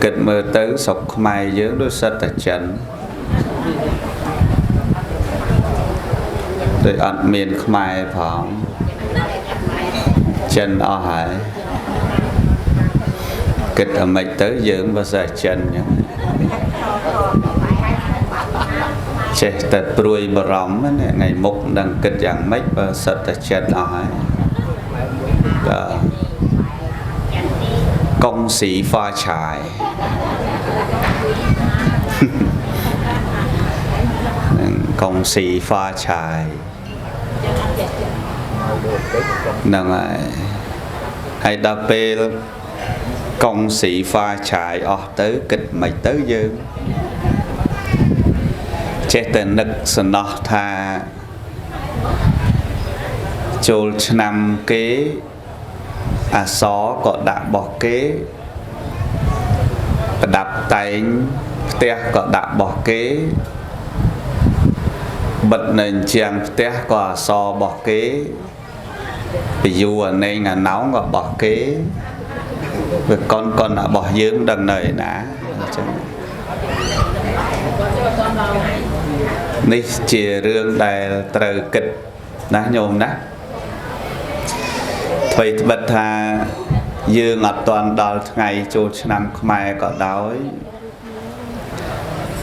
kịch mơ tới sọc mày dưỡng đôi sật tại chân rồi ăn miền mày phỏng chân o hải kịch ở mạch tới dưỡng và giờ chân trẻ tật ruồi bờ rõm ngày mục đang kịch dạng mách và sật tại chân o hải công sĩ pha trải công sĩ pha trải nâng hay đa bê công sĩ pha trải tới kịch mày tới dương chết tên nực sân nó tha chôl năm kế à xó có đã bỏ kế đạp tay tè có đã bỏ kế bật nền chiang tè có so bỏ kế ví dụ ở đây là náo có bỏ kế với con đã bỏ dưỡng đằng này ná ní chỉ rương đại trời kịch ná nhôm ná thôi bật thà dương ở toàn đào ngày chỗ năm mai có đói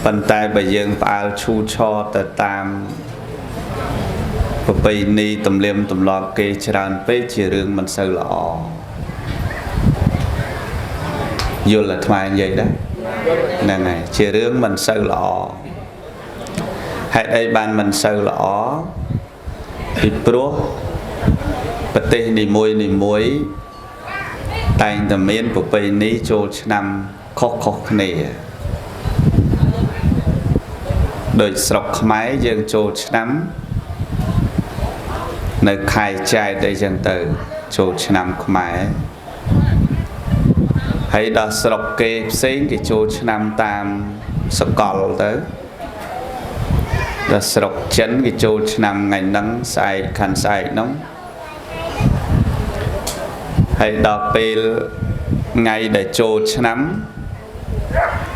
bàn tay bởi dương phải chu cho tờ tam và bây ni tùm liêm tùm lọ kê tràn bế chỉ rương mình sơ lọ dù là thoại vậy đó nè này chỉ rương mình sơ lọ hãy đây bàn mình sơ lọ thì pro bật tê đi muối tay tầm miên của bây ní chỗ năm khóc nè đời sọc máy dân chỗ năm nơi khai trai đây dân từ chỗ năm máy hãy đã sọc kê xế cái chỗ năm tam sọc cọl tới đã sọc chấn cái chỗ năm ngày nắng sai khăn sai nóng hãy đọc về ngày để trô nắm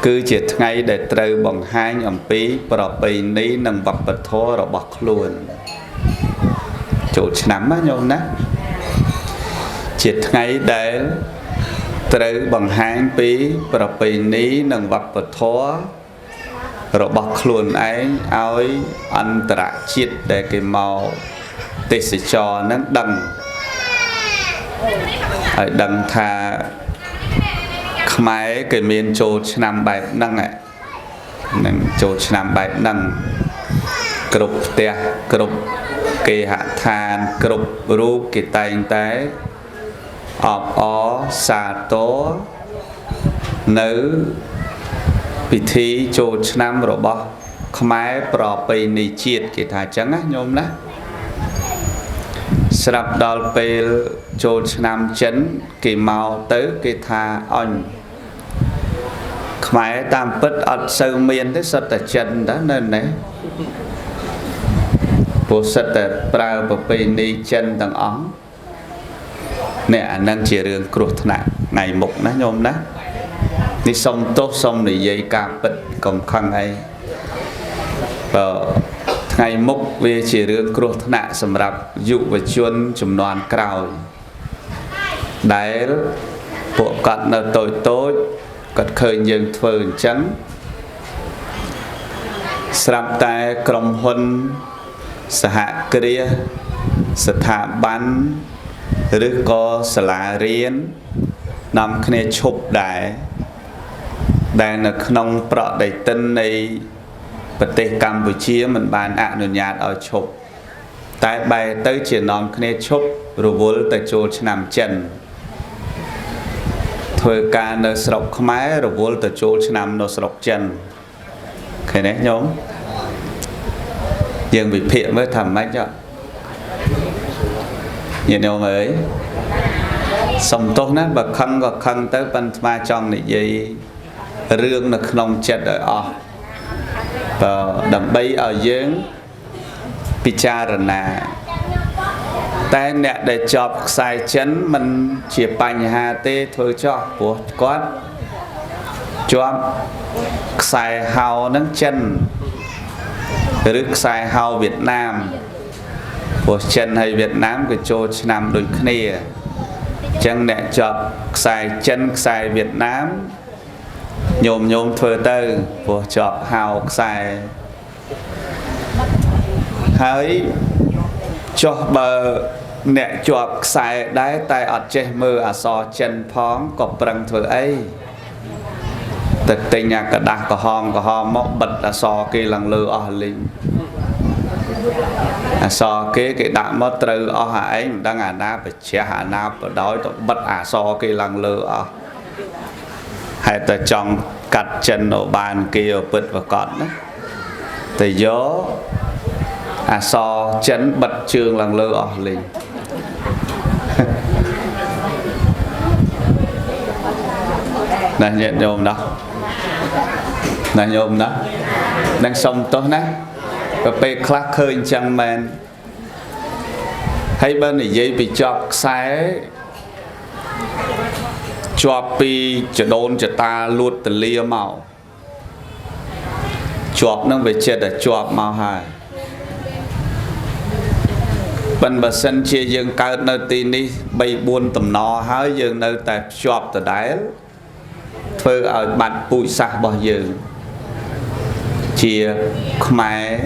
cứ chỉ ngày để trừ bằng hai nhóm phí và bì ní nâng vật vật thô rồi bọc luôn trô nắm á nhôm ná chỉ ngày để trừ bằng hai phí và bì ní nâng vật vật thô rồi bọc luôn ấy áo ăn trả chiết để cái màu tê sẽ cho nó đằng ở đằng thà máy cái miền châu năm bảy năng này châu năm bảy năng cột tia cột cái hạ than cột ru cái tay té ọp ó xà tố nữ bị thi châu năm rồi bỏ máy bỏไปในchiết cái thà trắng á nhôm đó sập đào về chỗ nam chấn kỳ màu tới kỳ tha on máy tam bứt ở sâu miền thế sật tại chân đó nên đấy bộ sật tại prao bộ peni chân tầng óng nè năng chỉ đường cột nặng ngày mục nó nhôm đó đi sông tốt sông để dây cam bứt còn khăn hay ngày mục về chỉ đường cột nặng sầm rạp dụ và chuôn chùm đoàn cào đấy bộ cận là tội tối cật khởi những phơi trắng sắm tay cầm huân hạ kia thả bắn rứ co sả riên nằm khné chụp đại đang là nông prọ đầy tân này bờ tây Campuchia mình bàn ạ nửa nhạt ở chụp tại bài tới chỉ nằm khné chụp rồi vốn tại chỗ nằm chân thôi ca nơi sọc máy rồi vốn từ chỗ năm nó sọc chân cái này nhóm nhưng bị phiền với thầm mấy cho nhìn nhau mới xong tốt nát và khăn tới ban ma trong này dây rương là không chết ở và đầm bay ở dưới Picharana tay nè để chọc sai chấn mình chỉ bành hà tê thôi cho của con chọn xài hào nâng chân rước xài hào Việt Nam của chân hay Việt Nam của châu Nam đôi kia chân nè chọn xài chân xài Việt Nam nhôm thưa tư của chọn hào xài hãy cho bờ nè chọn xài đáy tay ọt chế mơ à so chân phóng có bằng thưa ấy thực tình nhà cả đạc có hòm mốc bật là so kia lần lừa ở linh so kia cái đạn mất trừ ở hạ anh đang à na phải che hạ na ở đó bật à so kia lần lừa ở hay ta trong cắt chân ở bàn kia bật vào con đó thì gió à so chân bật trường lần lừa ở linh này nhận nhôm đó này nhôm đó đang xong tốt nè và pe khắc khơi chẳng men hay bên này dây bị chọc sai chọc pi chợ đôn chợ ta luột từ lia màu chọc nó về chết là chọc màu hài bên bà sân chia dương cao nơi tin đi bay buôn tầm nọ hái dương nơi tại chọc từ đáy thơ ở bạn bụi sạc bao giờ chia khmai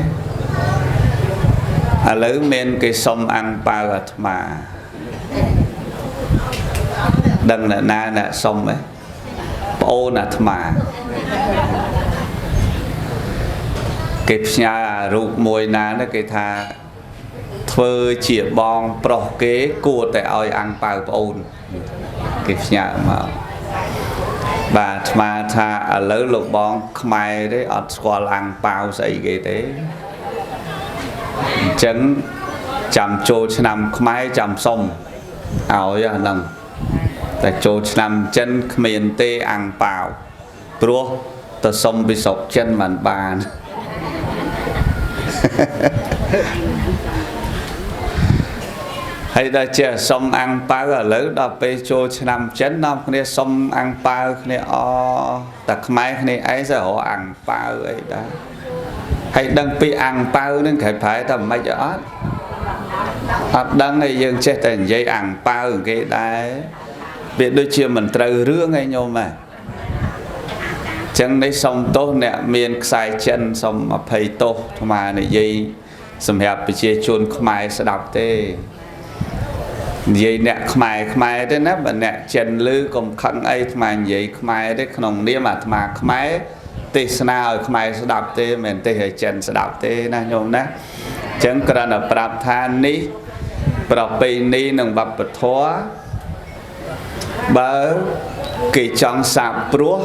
à lấy men cái sông ăn ba mà đằng là na nè sông ấy ô nè mà cái nhà rụt mùi na nó cái tha thơ chia bong pro kế cua tại oi ăn ba ôn cái nhà mà bà mà tha ở lỡ lục bong khmai đấy ở qua ăn bao dậy cái thế chấn chạm trô nằm khmai chạm sông ảo ya nằm tại trô nằm chân miền tây ăn bao pro ta sông bị sọc chân màn bàn hay là chia sông ăn bao ở lỡ đó pe trô nằm chân năm cái sông ăn bao cái o tạc mai cái ấy giờ họ ăn bao ấy đó hay đăng pi ăn bao nên phải tầm mấy giờ đăng này dương chết thành dây ăn bao cái đấy biết đôi chia mình trời rương ngay nhau mà chẳng đấy sông tốt nè miền xài chân sông mà phải tốt mà này dây sầm hẹp bị chia chuồn khmai sẽ đọc thế vậy nè khmai thế nè bạn nè chân lư cùng khăn ấy mà vậy khmai đấy không niệm mà khmai tê nào khmai sẽ đọc thế mình tê hay chân sẽ đọc thế nè nhôm nè chẳng cần là prap than ní prap pin ní nâng bắp bật thua bờ kỳ trong sạp prua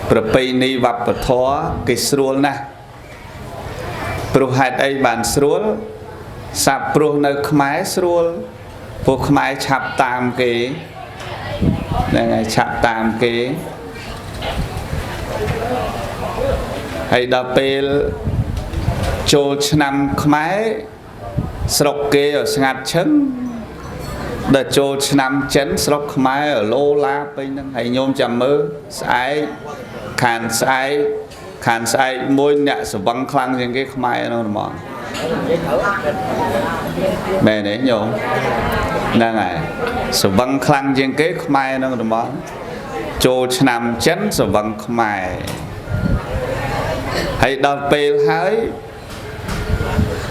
prap pin ní bắp bật thua kỳ srul nè prua hai đây bàn srul sạp prua nơi khmai srulพวกขมายฉับตามกียังไงฉับตามกีให้ดาเปลโจชนำขมายสลบกีởงัดchấn đểโจชนำchấnสลบขมายở lô laไปนั่งให้โยมจำมือสายขานสายมวยเนี่ยสวังคลังอย่างcáiขมายนั่นมองแม่เนี่ยโยมนั่นไงสวังคลังยังเก๊กไม่นั่งตรงนั้นโจชนำชั้นสวังไม่ให้ดอกเปลให้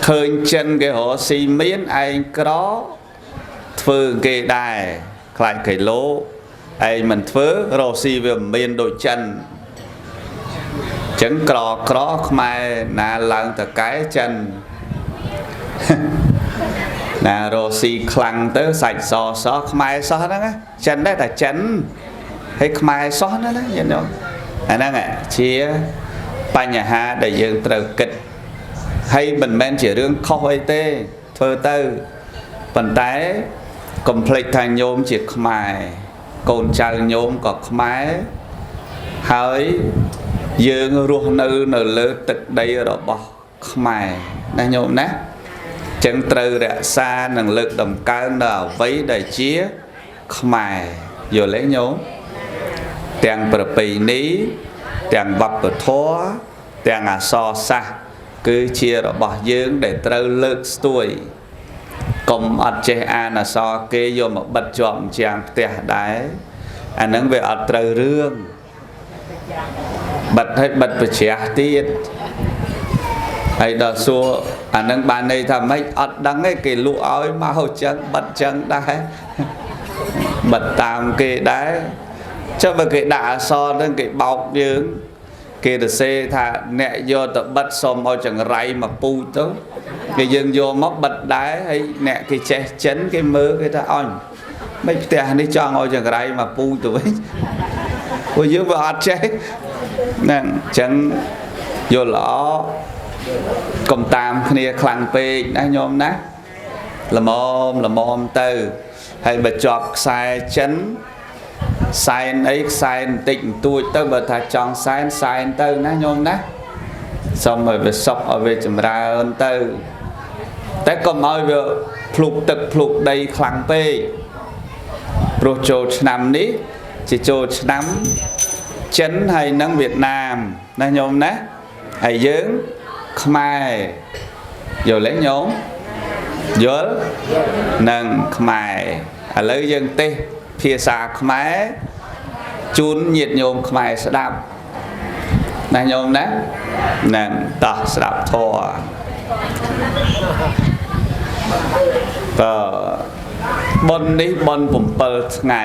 เคยchân cái họ xì miến anh có phơi cái đài lại cái lỗ anh mình phơi rồi xì về miền đội chân chân có mai là lần từ cái chân nè rồi xì khăn tới sạch xó khmai xó đó á chân đấy là chân hay khmai xó đó đó vậy đó anh đang ạ chia ba nhà ha để dương từ kịch hay mình men chỉ riêng không hay tê thơ tư phần tái complete thành nhôm chỉ khmai cồn chào nhôm có khmai hơi dương ruộng nơi lơ tịch đây rồi bỏ khmai là nhôm nè chân từ rẽ xa năng lực đồng cao nào vấy đầy chia khmai vừa lấy nhôm ទាំងប្រពៃណីទាំងវប្បធម៌ទាំងអក្សរសាស្ត្រគឺជារបស់យើងដែលត្រូវលើកស្ទួយកុំអត់ចេះអានអក្សរគេយកមកបិទជាប់ជាងផ្ទះដែរអាហ្នឹងវាអត់ត្រូវរឿងបិទឲ្យបិទប្រជ្រះទៀតហើយដល់សួរអាហ្នឹងបានន័យថាម៉េចអត់ដឹងទេគេលក់ឲ្យមកចឹងបិទចឹងដែរបិទតាមគេដែរចុះបើគេដាក់អក្សរហ្នឹងគេបោកយើងគេទៅសេថាអ្នកយកទៅបិទសុំឲ្យចង្រៃមកពូជទៅគេយើងយកមកបិទដែរហើយអ្នកគេចេះចិនគេមើលគេថាអញមិនផ្ទះនេះចង់ឲ្យចង្រៃមកពូជទៅវិញព្រោះយើងវាអត់ចេះហ្នឹងអញ្ចឹងយល់ល្អកុំតាមគ្នាខ្លាំងពេកណាញោមណាល្មមទៅហើយបើជាប់ខ្សែចិនសែនអីខ្សែបន្តិចបន្តួចទៅបើថាចង់សែនទៅណាញោមណាសូមឲ្យវាសុខឲ្យវាចម្រើនទៅតែកុំឲ្យវាភ្លុកទឹកភ្លុកដីខ្លាំងពេកព្រោះចូលឆ្នាំនេះជាចូលឆ្នាំចិនហើយនិងវៀតណាមណាញោមណាហើយយើងខ្មែរយល់ទេញោមយល់នឹងខ្មែរឥឡូវយើងទេសភាសាខ្មែរជូនញាតិញោមខ្មែរស្ដាប់ណាញោមណានឹងតោះស្ដាប់ធម៌ក៏បុណ្យនេះបុណ្យ7ថ្ងៃ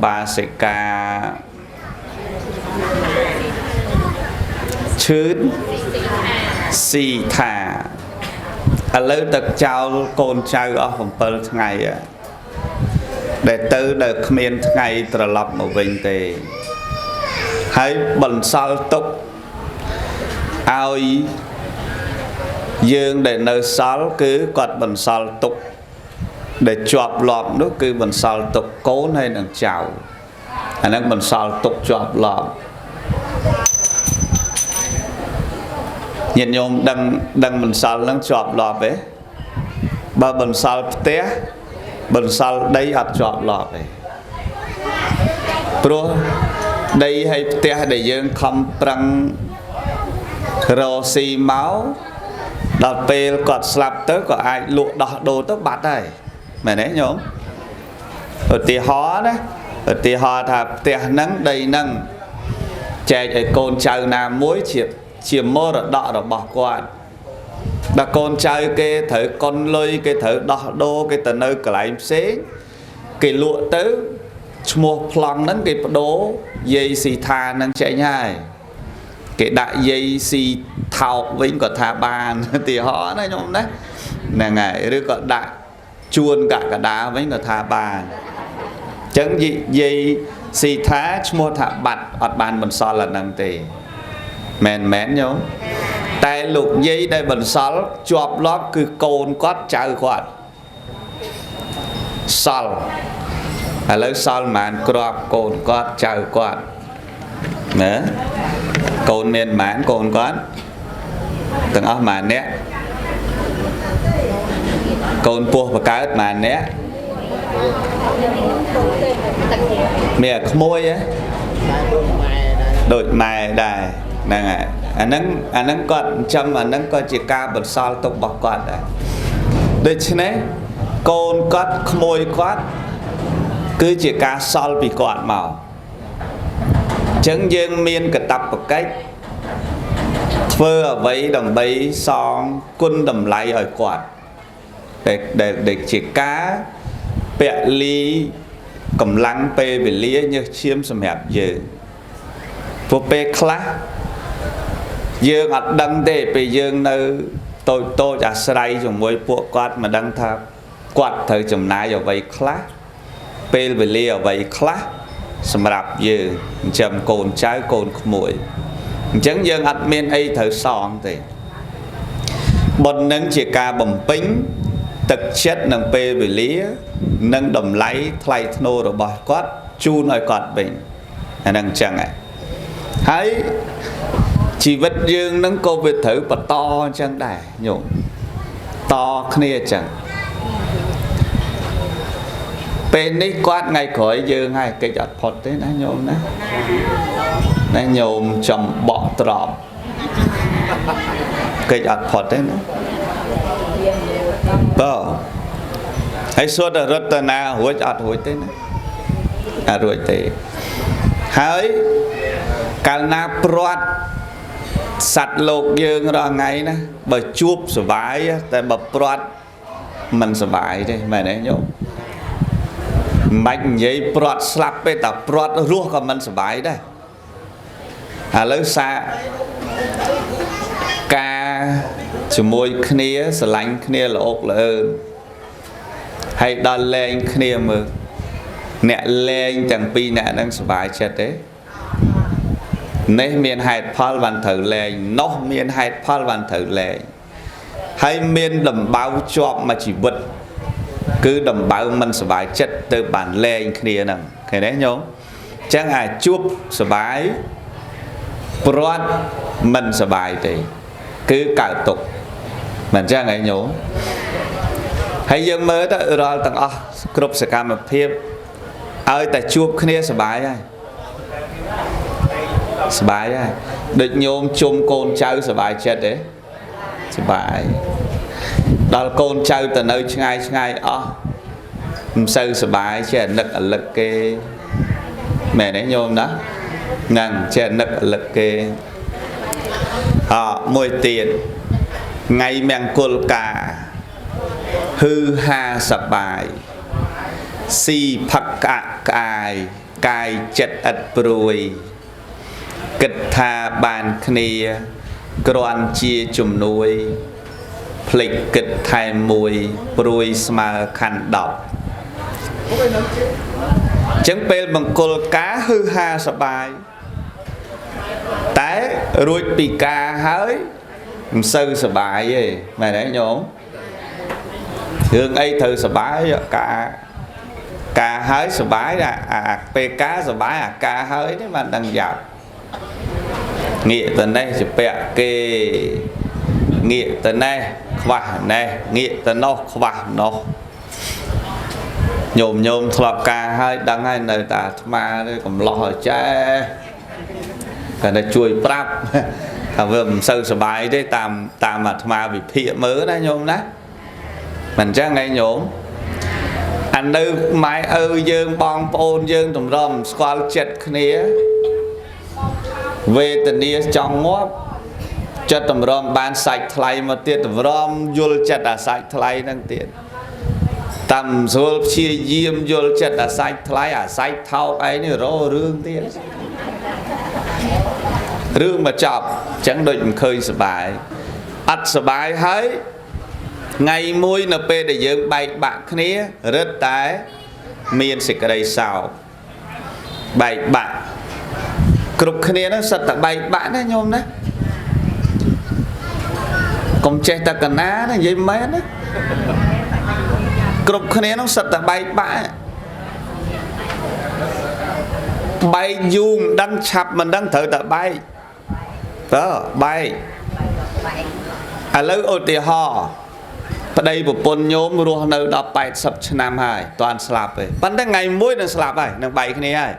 បាសិកាឈឺនស៊ីថាឥឡូវទឹកចោលកូនចៅអស់7ថ្ងៃដែលទៅដែលគ្មានថ្ងៃត្រឡប់មកវិញទេហើយបន្សល់ទុកឲ្យយើងដែលនៅសល់គឺគាត់បន្សល់ទុកដែលជាប់លាប់នោះគឺបន្សល់ទុកកូនហើយនឹងចៅអាហ្នឹងបន្សល់ទុកជាប់លាប់ញាតិញោមដឹងបន្សល់ហ្នឹងជាប់លាប់ទេបើបន្សល់ផ្ទះបន្សល់ដីអត់ជាប់លាប់ទេព្រោះដីហើយផ្ទះដែលយើងខំប្រឹងរកស៊ីមកដល់ពេលគាត់ស្លាប់ទៅក៏អាចលក់ដោះដូរទៅបាត់ហើយមែនទេញោមឧទាហរណ៍ណាឧទាហរណ៍ថាផ្ទះហ្នឹងដីហ្នឹងចែកឲ្យកូនចៅណាមួយជាមរតករបស់គាត់ដល់កូនចៅគេត្រូវកុនលុយគេត្រូវដោះដូរគេទៅនៅកន្លែងផ្សេងគេលក់ទៅឈ្មោះប្លង់ហ្នឹងគេបដូរយាយស៊ីថាហ្នឹងចេញហើយគេដាក់យាយស៊ីថោកវិញក៏ថាបានឧទាហរណ៍ណាញោមណាហ្នឹងហើយឬក៏ដាក់ជួនកកដាវិញក៏ថាបានអញ្ចឹងយាយស៊ីថាឈ្មោះថាបាត់អត់បានបន្សល់អាហ្នឹងទេមែនញោមតែលោកយាយដែលបន្សល់ជាប់លាប់គឺកូនគាត់ចៅគាត់សល់ឥឡូវសល់ប៉ុន្មានគ្រាប់កូនគាត់ចៅគាត់ណាកូនមានប៉ុន្មានកូនគាត់ទាំងអស់ប៉ុន្មានអ្នកកូនពោះបកើតប៉ុន្មានអ្នកមានក្មួយហ៎ដូចម៉ែដែរហ្នឹងហើយអាហ្នឹងគាត់ចាំអាហ្នឹងក៏ជាការបន្សល់ទុករបស់គាត់ដែរដូច្នេះកូនគាត់ក្មួយគាត់គឺជាការសល់ពីគាត់មកអញ្ចឹងយើងមានកាតព្វកិច្ចធ្វើអ្វីដើម្បីសងគុណតម្លៃឲ្យគាត់ដែលជាការពលីកម្លាំងពេលវេលាញើសឈាមសម្រាប់យើងព្រោះពេលខ្លះយើងអត់ដឹងទេពេលយើងនៅតូចអាស្រ័យជាមួយពួកគាត់មិនដឹងថាគាត់ត្រូវចំណាយអ្វីខ្លះពេលវេលាអ្វីខ្លះសម្រាប់យើងចិញ្ចឹមកូនចៅកូនក្មួយអញ្ចឹងយើងអត់មានអីត្រូវសងទេបុណ្យនឹងជាការបំពេញទឹកចិត្តនិងពេលវេលានិងតម្លៃថ្លៃថ្នូររបស់គាត់ជូនឲ្យគាត់វិញអាហ្នឹងអញ្ចឹងហើយជីវិតយើងនឹងក៏វាត្រូវបន្តអញ្ចឹងដែរញោមតគ្នាអញ្ចឹងព bên ní quát ngay khỏi dương hay cái giọt phật thế nó nhôm nó nhôm chầm bọ trọp cái giọt phật thế nó đó hay suốt là rất là nào hối giọt hối thế nó rồi thế hỡi cả na prot sạch lột dương ra ngay nè bởi chup sờ vải tại bờ prot mình sờ vải đây mày đấy nhôm mạnh giấy prot slap pe ta prot ruột còn mình sờ vải đây lấy xa ca chỉ môi khné sờ lạnh khné là ốc là hay đòn lên khné mà nè lên chẳng pi nè đang sờ vải chết đấy nên miền hạt phal văn thử lên nó miền hạt phal văn thử lên hay miền đầm bao chọp mà chỉ vật cứ đầm bao mình sờ bài chất từ bản lên kia nè cái đấy nhớ chẳng ai chup sờ bài prot mình sờ bài thì cứ cạo tục mình chẳng ai nhớ hay dân mới đó rồi tầng group sẽ cam một phim ơi tại chup kia sờ bài ai sờ bài á được nhôm chung côn trâu sờ bài chết đấy sờ bài đó côn trâu từ nơi ngay sơ sờ bài chết lực cái mẹ đấy nhôm đó ngần chết lực cái mùi tiền ngày mèn côn cả hư ha sờ bài si phật cả cài chết ật bùi kịch tha bàn khnia còn chia chùm nuôi phịch kịch thay mùi bùi mà khăn đọc chẳng bê bằng cột cá hư ha sập bài té rồi bị ca hới sơ sập bài vậy mày đấy nhổm hương ấy thử sập bài cả hới sập bài là bê cá sập bài ca hới đấy mà đang dạo nghĩa từ đây chỉ bẹ kê nghĩa từ này khoa này nghĩa từ nó khoa nó nhôm thọp ca hai đăng hai nơi ta mà đây còn lo cha cái này chui prap vừa sơ sờ bài đấy tam mà mà bị phịa mớ đấy nhôm đó mình chắc ngay nhôm anh ơi mai ơi dương bong pôn dương tùm rôm squal chết khné về tình yêu trong ngót chất tầm rôm ban sạch thay mà tiết tầm rôm vô chất đã sạch thay năng tiết tầm số chia diêm vô chất đã sạch thay sạch thao ấy nữa rõ rương tiết rương mà chọc chẳng định khơi sờ bài ắt sờ bài hết ngày môi np để dương bay bạc khné rất tái miền xịt ở đây sao bay bạc cục kia nó sật tại bài bạn đó nhôm đó còn che ta cần á nó dây mé đó cục kia nó sật tại bài bạn bay dung đang chập mình đang thở tại bay đó bay lấy ô tì ho ở đây một bồn nhôm luôn nơi đọc bài sập năm hai toàn slap về bắn đến ngày mỗi lần slap này đang bay cái này ai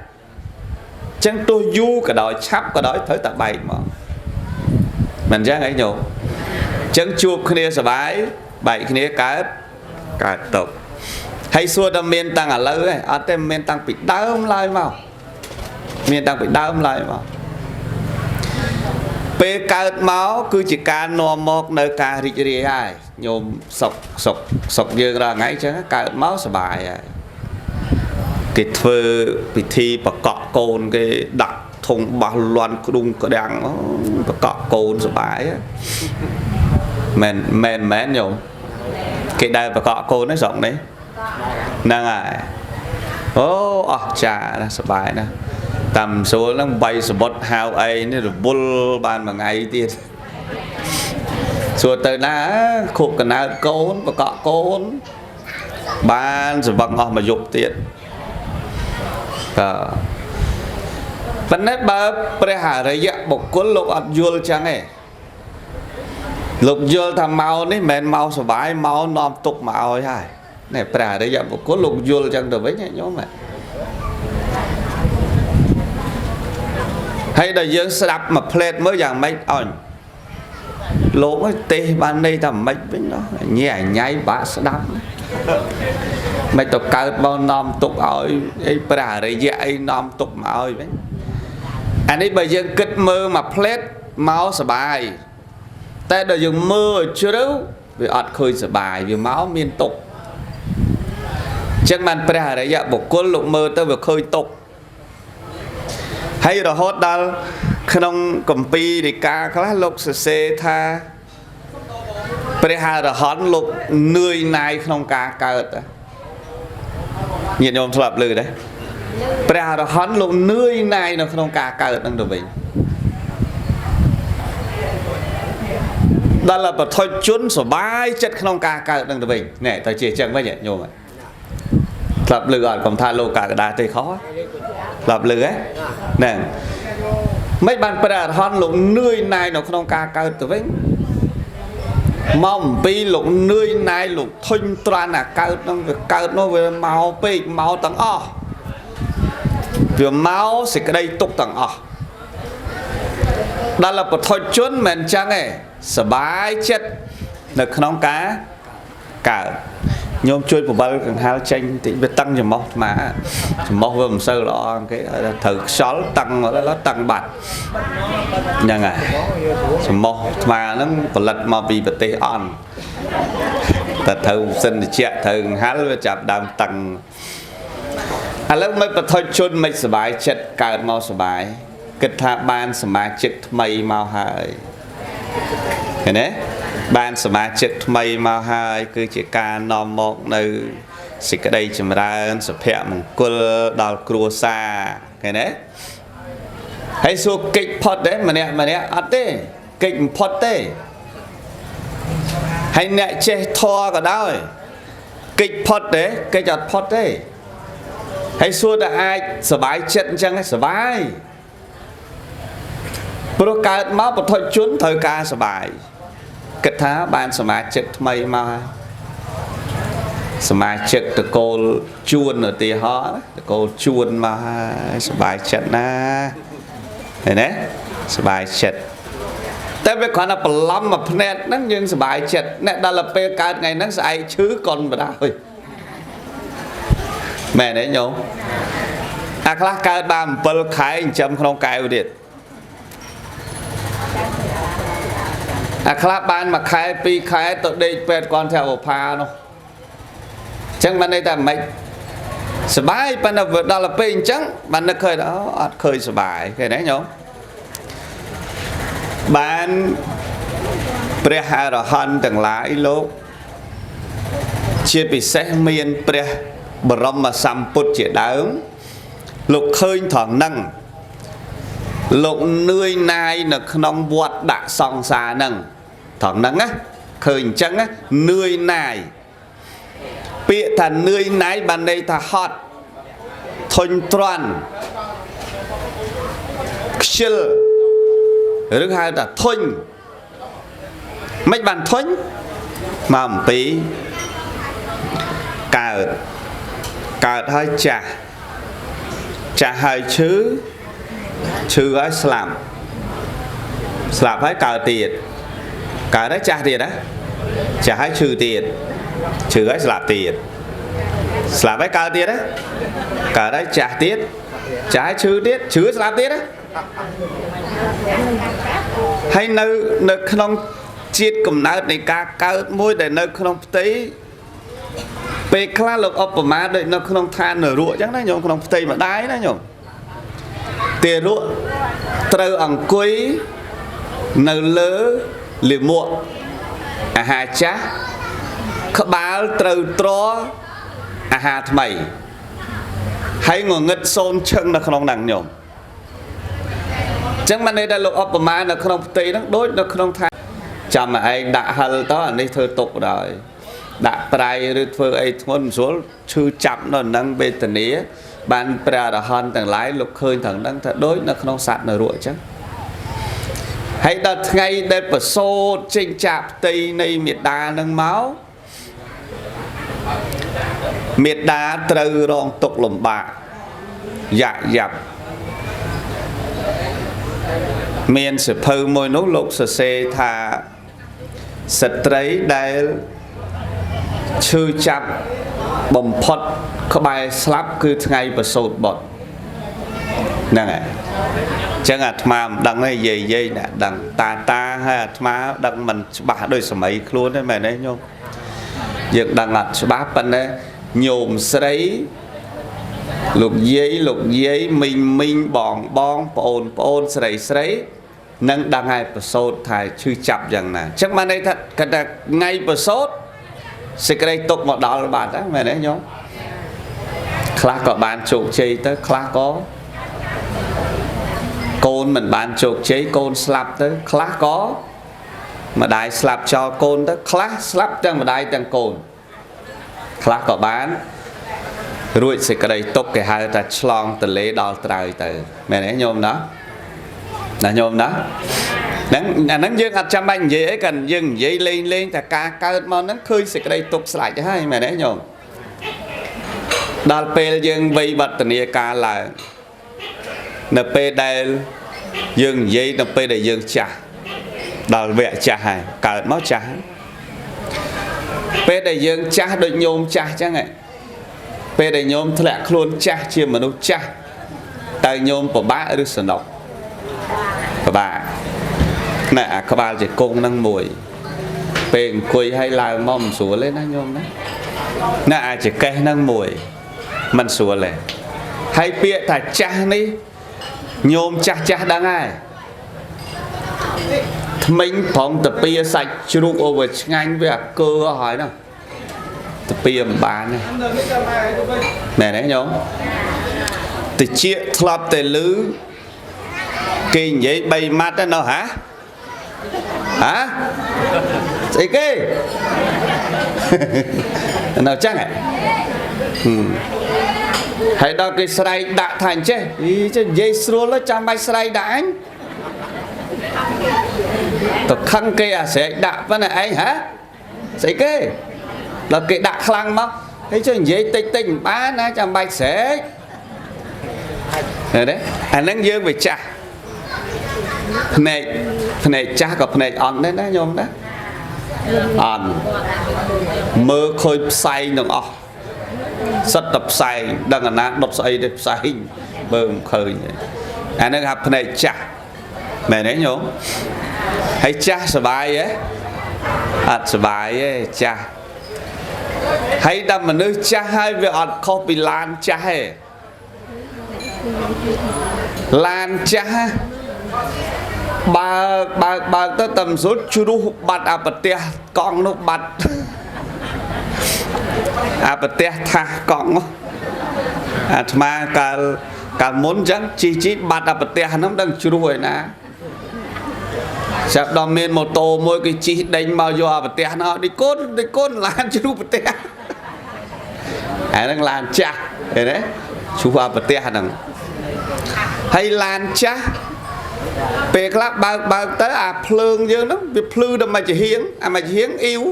chẳng tôi du cả đói chắp cả đói tới tận bảy mà mình chắc ấy nhổ chẳng chuột kia sờ bái bảy kia cả tục hay xua đâm miền tăng ở lâu ấy ở tên miền tăng bị đau lại mà miền tăng bị đau lại mà pe cào máu cứ chỉ ca nò mọc nơi ca rì rì ai nhôm sọc dương ra ngay chứ cào máu sờ bài cái thơ bị thi và cọ cồn cái đặt thùng bao loạn đung cái đằng và cọ cồn rồi bãi men nhổm cái đây và cọ cồn nó rộng đấy năng chà là sờ bài nè tầm số nó bay sờ bột hào ấy nên rồi bull ban mà ngày tiền số tới ná khục cái nào cồn và cọ cồn ban rồi bằng mà dục tiền vấn đề bà hà rây dạ bộc cuốn lục ập dùl chẳng ấy lục dùl thầm mau ní mẹn mau sổ bái mau nòm tục mà ôi hai này bà đấy dạng một cốt lục vô chẳng được với nhé nhóm này hay là dương sẽ đập mà plate mới dạng mấy ổn lỗ mới tê ban đây tầm mấy với nó nhẹ nháy bả sẽ đập mấy tục cao bao nòm tục ơi ấy bà đấy dạy nòm tục mà ơi với anh ấy bây giờ kịch mơ mà plate máu sờ bàiแต่เดี๋ยวยังมือchưa đâu vì ọt khơi sờ bài vì máu miên tục chắc man pra đấy dạ bộ côn lục mơ tới việc khơi tục hay là hốt đal không cầm pi thì ca khá lục se tha pra là hốt lục nơi này không ca cợt nhìn nhom sập lư đấy pra là hốt lục nơi này nó không ca cợt đang được bình đó là bật thôi chốn sổ bái chất không ca ca đừng được bình nè thời chỉ chẳng với nhẹ nhôm vậy lập lừa gọi còn tha lô cả đá thì khó lập lừa ấy nè mấy bạn bè hòn lục nuôi này nó không ca ca từ với mong pi lục nuôi này lục thôn toàn là ca nó về màu pi màu tầng o vừa máu sẽ cái đây tục tầng o đó là bật thôi chốn mình chẳng ấyสบายเช็ดในขนมกาเก่าโยมช่วยผมบ้างกันหาเช่นที่ไปตั้งจมูกมาจมูกว่าผมเสื่อหรอcái thử xóa tăngแล้วtăng bạch ยังไงจมูกมานั้นผลิตมาปีปฏิอันแต่เธอsinh thì chếtเธอหาแล้วจับดำtăngแล้วไม่ประทับชนไม่สบายเช็ดเกิดมาสบายกิจทาบานสมาชิกไม่มาหายเห็นไหมบ้านสมาชิกไม่มาให้คือจิการนอมมกในสิ่งใดจำราญสเปียมกุลดาวครัวซาเห็นไหมให้สู้กิจพอดเด้มาเนี่ยอัดเด้กิจพอดเด้ให้เนี่ยเจทอก็ได้กิจพอดเด้กิจจัดพอดเด้ให้สู้แต่ไอ้สบายเช็ดจังให้สบายโปรการมาปฐมชุนเธอกาสบายกระทะบานสมาชิกไม่มาสมาชิกตะโกนชวนởตีฮอตะโกนชวนมาสบายจัดนะเห็นไหมสบายจัดแต่เป็นคนเอาปล้ำมาพเนตนั่งยังสบายจัดเนี่ยดาลเปการไงนั่งใส่ชื้อก่อนมาได้แม่เนี่ยโยมอาคลาการบามเปิลขายจำขนมไก่อุดิตคลาบานมาขายปีขายตัวเด็กเป็ดก่อนแถวพาเนาะจังมันได้แต่ไม่สบายปันเอาดอลลาร์เป็นจังมันน่ะเคยđóเคยสบายเคยไหนโยมบ้านเปรียหาระหันต่างหลายโลกเชื่อปีเสมีนเปรียบรมมาสัมพุทธเจดาวลูกเคยถอนนั่งลูกเนื่อยนายนักน้องบวชดักซองซานั่งถอนนั่งáเคยจังáเนื่อยนายเปียท่านเนื่อยนายบันไดท่าฮอดทนตรอนชิลหรือหาแต่ทนไม่บันทนมาปีเกิดให้จะให้ชื่อไอ้สลับให้เกิดตีดเกิดได้จ่าตีดนะจะให้ชื่อตีดชื่อไอ้สลับตีดสลับให้เกิดตีดนะเกิดได้จ่าตีดจะให้ชื่อตีดชื่อสลับตีดนะให้นึกขนมจีดกลุ่มนั้นในการเกิดมวยแต่นึกขนมตีไปคลาหลบออกมาโดยนึกขนมทานหน่อยรั่วจังนะโยมขนมตีมาได้นะโยมเตรุเตออังกุยเนลหรือมัวอาหารจ้าขบาลเตอตรออาหารทำไมให้งงเงินโซนเชิงนักขนมหนังโยมจังมันในได้ลกออกประมาณนักขนมตีนักโดยนักขนมไทยจำไอ้ด่าฮัลต่ออันนี้เธอตกเลยด่าปลายหรือเธอไอ้ทนสูชื่อจับนั่นนั่งเบตเนียบ้านปลาดหันต่างหลายลูกเคยถังนั่งถ้าโดยนักน้องสัตว์ในรั่วจังให้ดัดไงได้ประโซดจิงจับตีในเมียดานังเมา មេដាត្រូវរងទុក្ខលំបាកយ៉ាក់យ៉ាប់មានសភៅមួយនោះលោកសរសេរថាស្ត្រីដែលឈឺចាប់បំផុតក្បែរស្លាប់គឺថ្ងៃប្រសូតបុត្រហ្នឹងហើយចឹងអាត្មាមិនដឹងទេយាយណាដឹងតាហើយអាត្មាដឹងមិនច្បាស់ដោយសម័យខ្លួនទេមែនទេញោមយើងដឹងអត់ច្បាស់ប៉ុន្តែញោមស្រីលោកយាយមីងបងប្អូនស្រីនឹងដឹងហើយប្រសូតថាឈឺចាប់យ៉ាងណាចឹងបានន័យថាគាត់ថាថ្ងៃប្រសូតសេចក្តីទុកមកដល់បាត់ហ្នឹងមែនទេញោមខ្លះក៏បានជោគជ័យទៅខ្លះក៏កូនមិនបានជោគជ័យកូនស្លាប់ទៅខ្លះក៏ម្ដាយស្លាប់ចោលកូនទៅខ្លះស្លាប់ទាំងម្ដាយទាំងកូនខ្លះក៏បានរួចសេចក្តីទុកគេហៅថាឆ្លងទលេដល់ត្រើយទៅមែនទេញោមណាញោមណាហ្នឹងអាហ្នឹងយើងអត់ចាំបាច់និយាយអីគាត់យើងនិយាយលេងតែការកើតមកហ្នឹងឃើញសេចក្តីទុកស្លាច់ហើយមែនទេញោមដល់ពេលយើងវ័យវឌ្ឍនាការឡើងនៅពេលដែលយើងនិយាយនៅពេលដែលយើងចាស់ដល់វគ្គចាស់ហើយកើតមកចាស់ពេលដែលយើងចាស់ដូចញោមចាស់ចឹងហ៎ពេលដែលញោមធ្លាក់ខ្លួនចាស់ជាមនុស្សចាស់តើញោមពិបាកឬសនុកពិបាកណែអាក្បាលជង្គង់ហ្នឹងមួយពេលអង្គុយឲ្យឡើងមកមិនស្រួលទេណាញោមណាណែអាចកេះហ្នឹងមួយមិនស្រួលទេហើយពាក្យថាចាស់នេះញោមចាស់ដឹងហើយថ្មិញប្រងតាពីសាច់ជ្រូកអូវាឆ្ងាញ់វាអាកើអស់ហើយណាតាពីមិនបានទេមែនទេញោមតិចធ្លាប់តែលឺគេនិយាយ3ម៉ាត់ណាហ៎ស្អីគេនៅចឹងហ៎ហើយដល់គេស្រែកដាក់ថាអញ្ចេះចេះនិយាយស្រួលចាំបាច់ស្រែកដាក់អញទៅខឹងគេអាស្រែកដាក់ប៉ុណ្ណាឯងហ៎ស្អីគេដល់គេដាក់ខ្លាំងមកហើយចេះនិយាយតិចមិនបានណាចាំបាច់ស្រែកឃើញទេអាហ្នឹងយើងវាចាស់ភ្នែកចាស់ក៏ភ្នែកអន់ដែរណាញោមណាអន់មើលឃើញផ្សែងទាំងអស់សិតតែផ្សែងដឹងអាណាដុតស្អីទេផ្សែងមើលមិនឃើញអាហ្នឹងហៅភ្នែកចាស់មែនទេញោមហើយចាស់សុបាយទេអត់សុបាយទេចាស់ហើយដល់មនុស្សចាស់ហើយវាអត់ខុសពីឡានចាស់ទេឡានចាស់បើកទៅតែមិនស្រួលជ្រុះបាត់អាប្រទេសកង់នោះបាត់អាប្រទេសថាសកង់អាត្មាកាលមុនចឹងជីបាត់អាប្រទេសហ្នឹងដឹងជ្រុះឯណាចាប់ដល់មានម៉ូតូមួយគេជិះដេញមកយកអាប្រទេសនោះដូចកូនឡានជ្រុះប្រទេសអាហ្នឹងឡានចាស់ឃើញទេជ្រុះអាប្រទេសហ្នឹងហើយឡានចាស់ពេលខ្លះបើកទៅអាភ្លើងយើងហ្នឹងវាភ្លឺដល់មួយចំហៀងអាមួយចំហៀងអ៊ីវ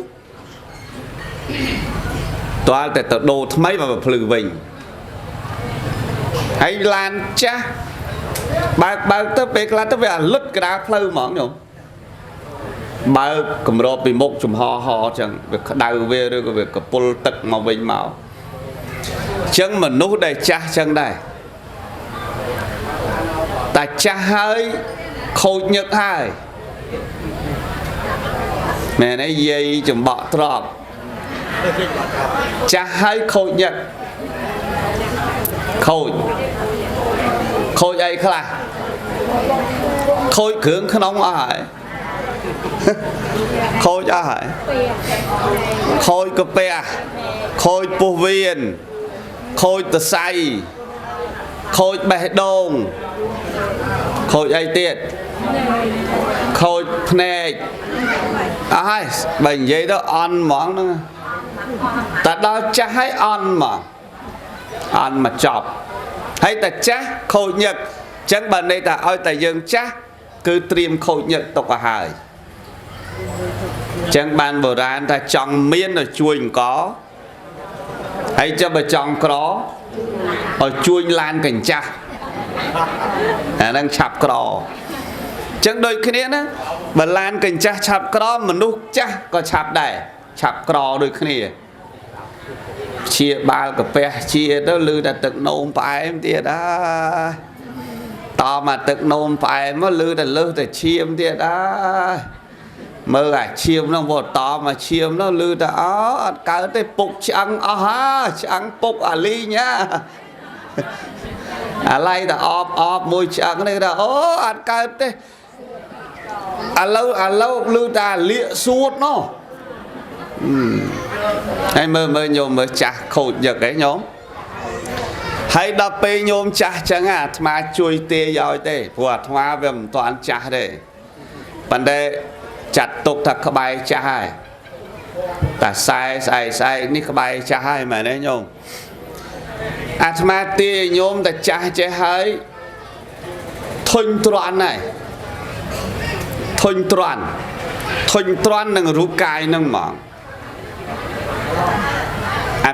តើតែទៅដូរថ្មីមកភ្លឺវិញហើយឡានចាស់បើកទៅពេលខ្លះទៅវាអាលឹតកណ្ដាលផ្លូវហ្មងញោមបើកគម្របពីមុខចំហហចឹងវាក្តៅវាឬក៏វាកពុលទឹកមកវិញមកចឹងមនុស្សដែលចាស់ចឹងដែរតែចាស់ហើយខូចញឹកហើយមែនទេយាយចំបក់ត្រប់ចាស់ហើយខូចញឹកខូចអីខ្លះខូចគ្រឿងក្នុងអស់ហើយខូចអស់ហើយខូចកាពះខូចពោះវៀនខូចតសៃខូចបេះដូងខូចអីទៀតខូចភ្នែកអស់ហើយបើនិយាយទៅអន់ហ្មងហ្នឹងតែដល់ចាស់ហើយអន់មកចប់ហើយតែចាស់ខូចញឹកអញ្ចឹងបើន័យថាឲ្យតែយើងចាស់គឺត្រៀមខូចញឹកទុកឲ្យហើយអញ្ចឹងបានបុរាណថាចង់មានទៅជួយអង្គ hay cho bà chọn có ở chuông lan cảnh cha đang chạp cỏ chẳng đôi khi nữa bà lan cảnh cha chạp cỏ mà nút cha có chạp đầy chạp cỏ đôi khi này chia ba cà phê chia đó lư đã tự nôn phải em tiệt đó to mà tự nôn phải mà lư đã chiêm tiệt đó mơ chiêm nó vô to mà chiêm nó lư đã cái tới phục chẳng chẳng phục ly nhá lại đã ọp môi chẳng này là cái tới lâu lư ta lịa suốt nó hay mơ nhôm mơ chả khổ nhật cái nhóm hay đập bê nhôm chả chẳng mà chui tê dõi tê vượt hoa về toàn chả đây vấn đề chặt tục thật các bài chả hai ta sai ní các bài chả hai mà đấy nhôm mà tê nhôm ta chả chế hơi thôn tròn này thôn tròn nâng rú cài nâng mỏng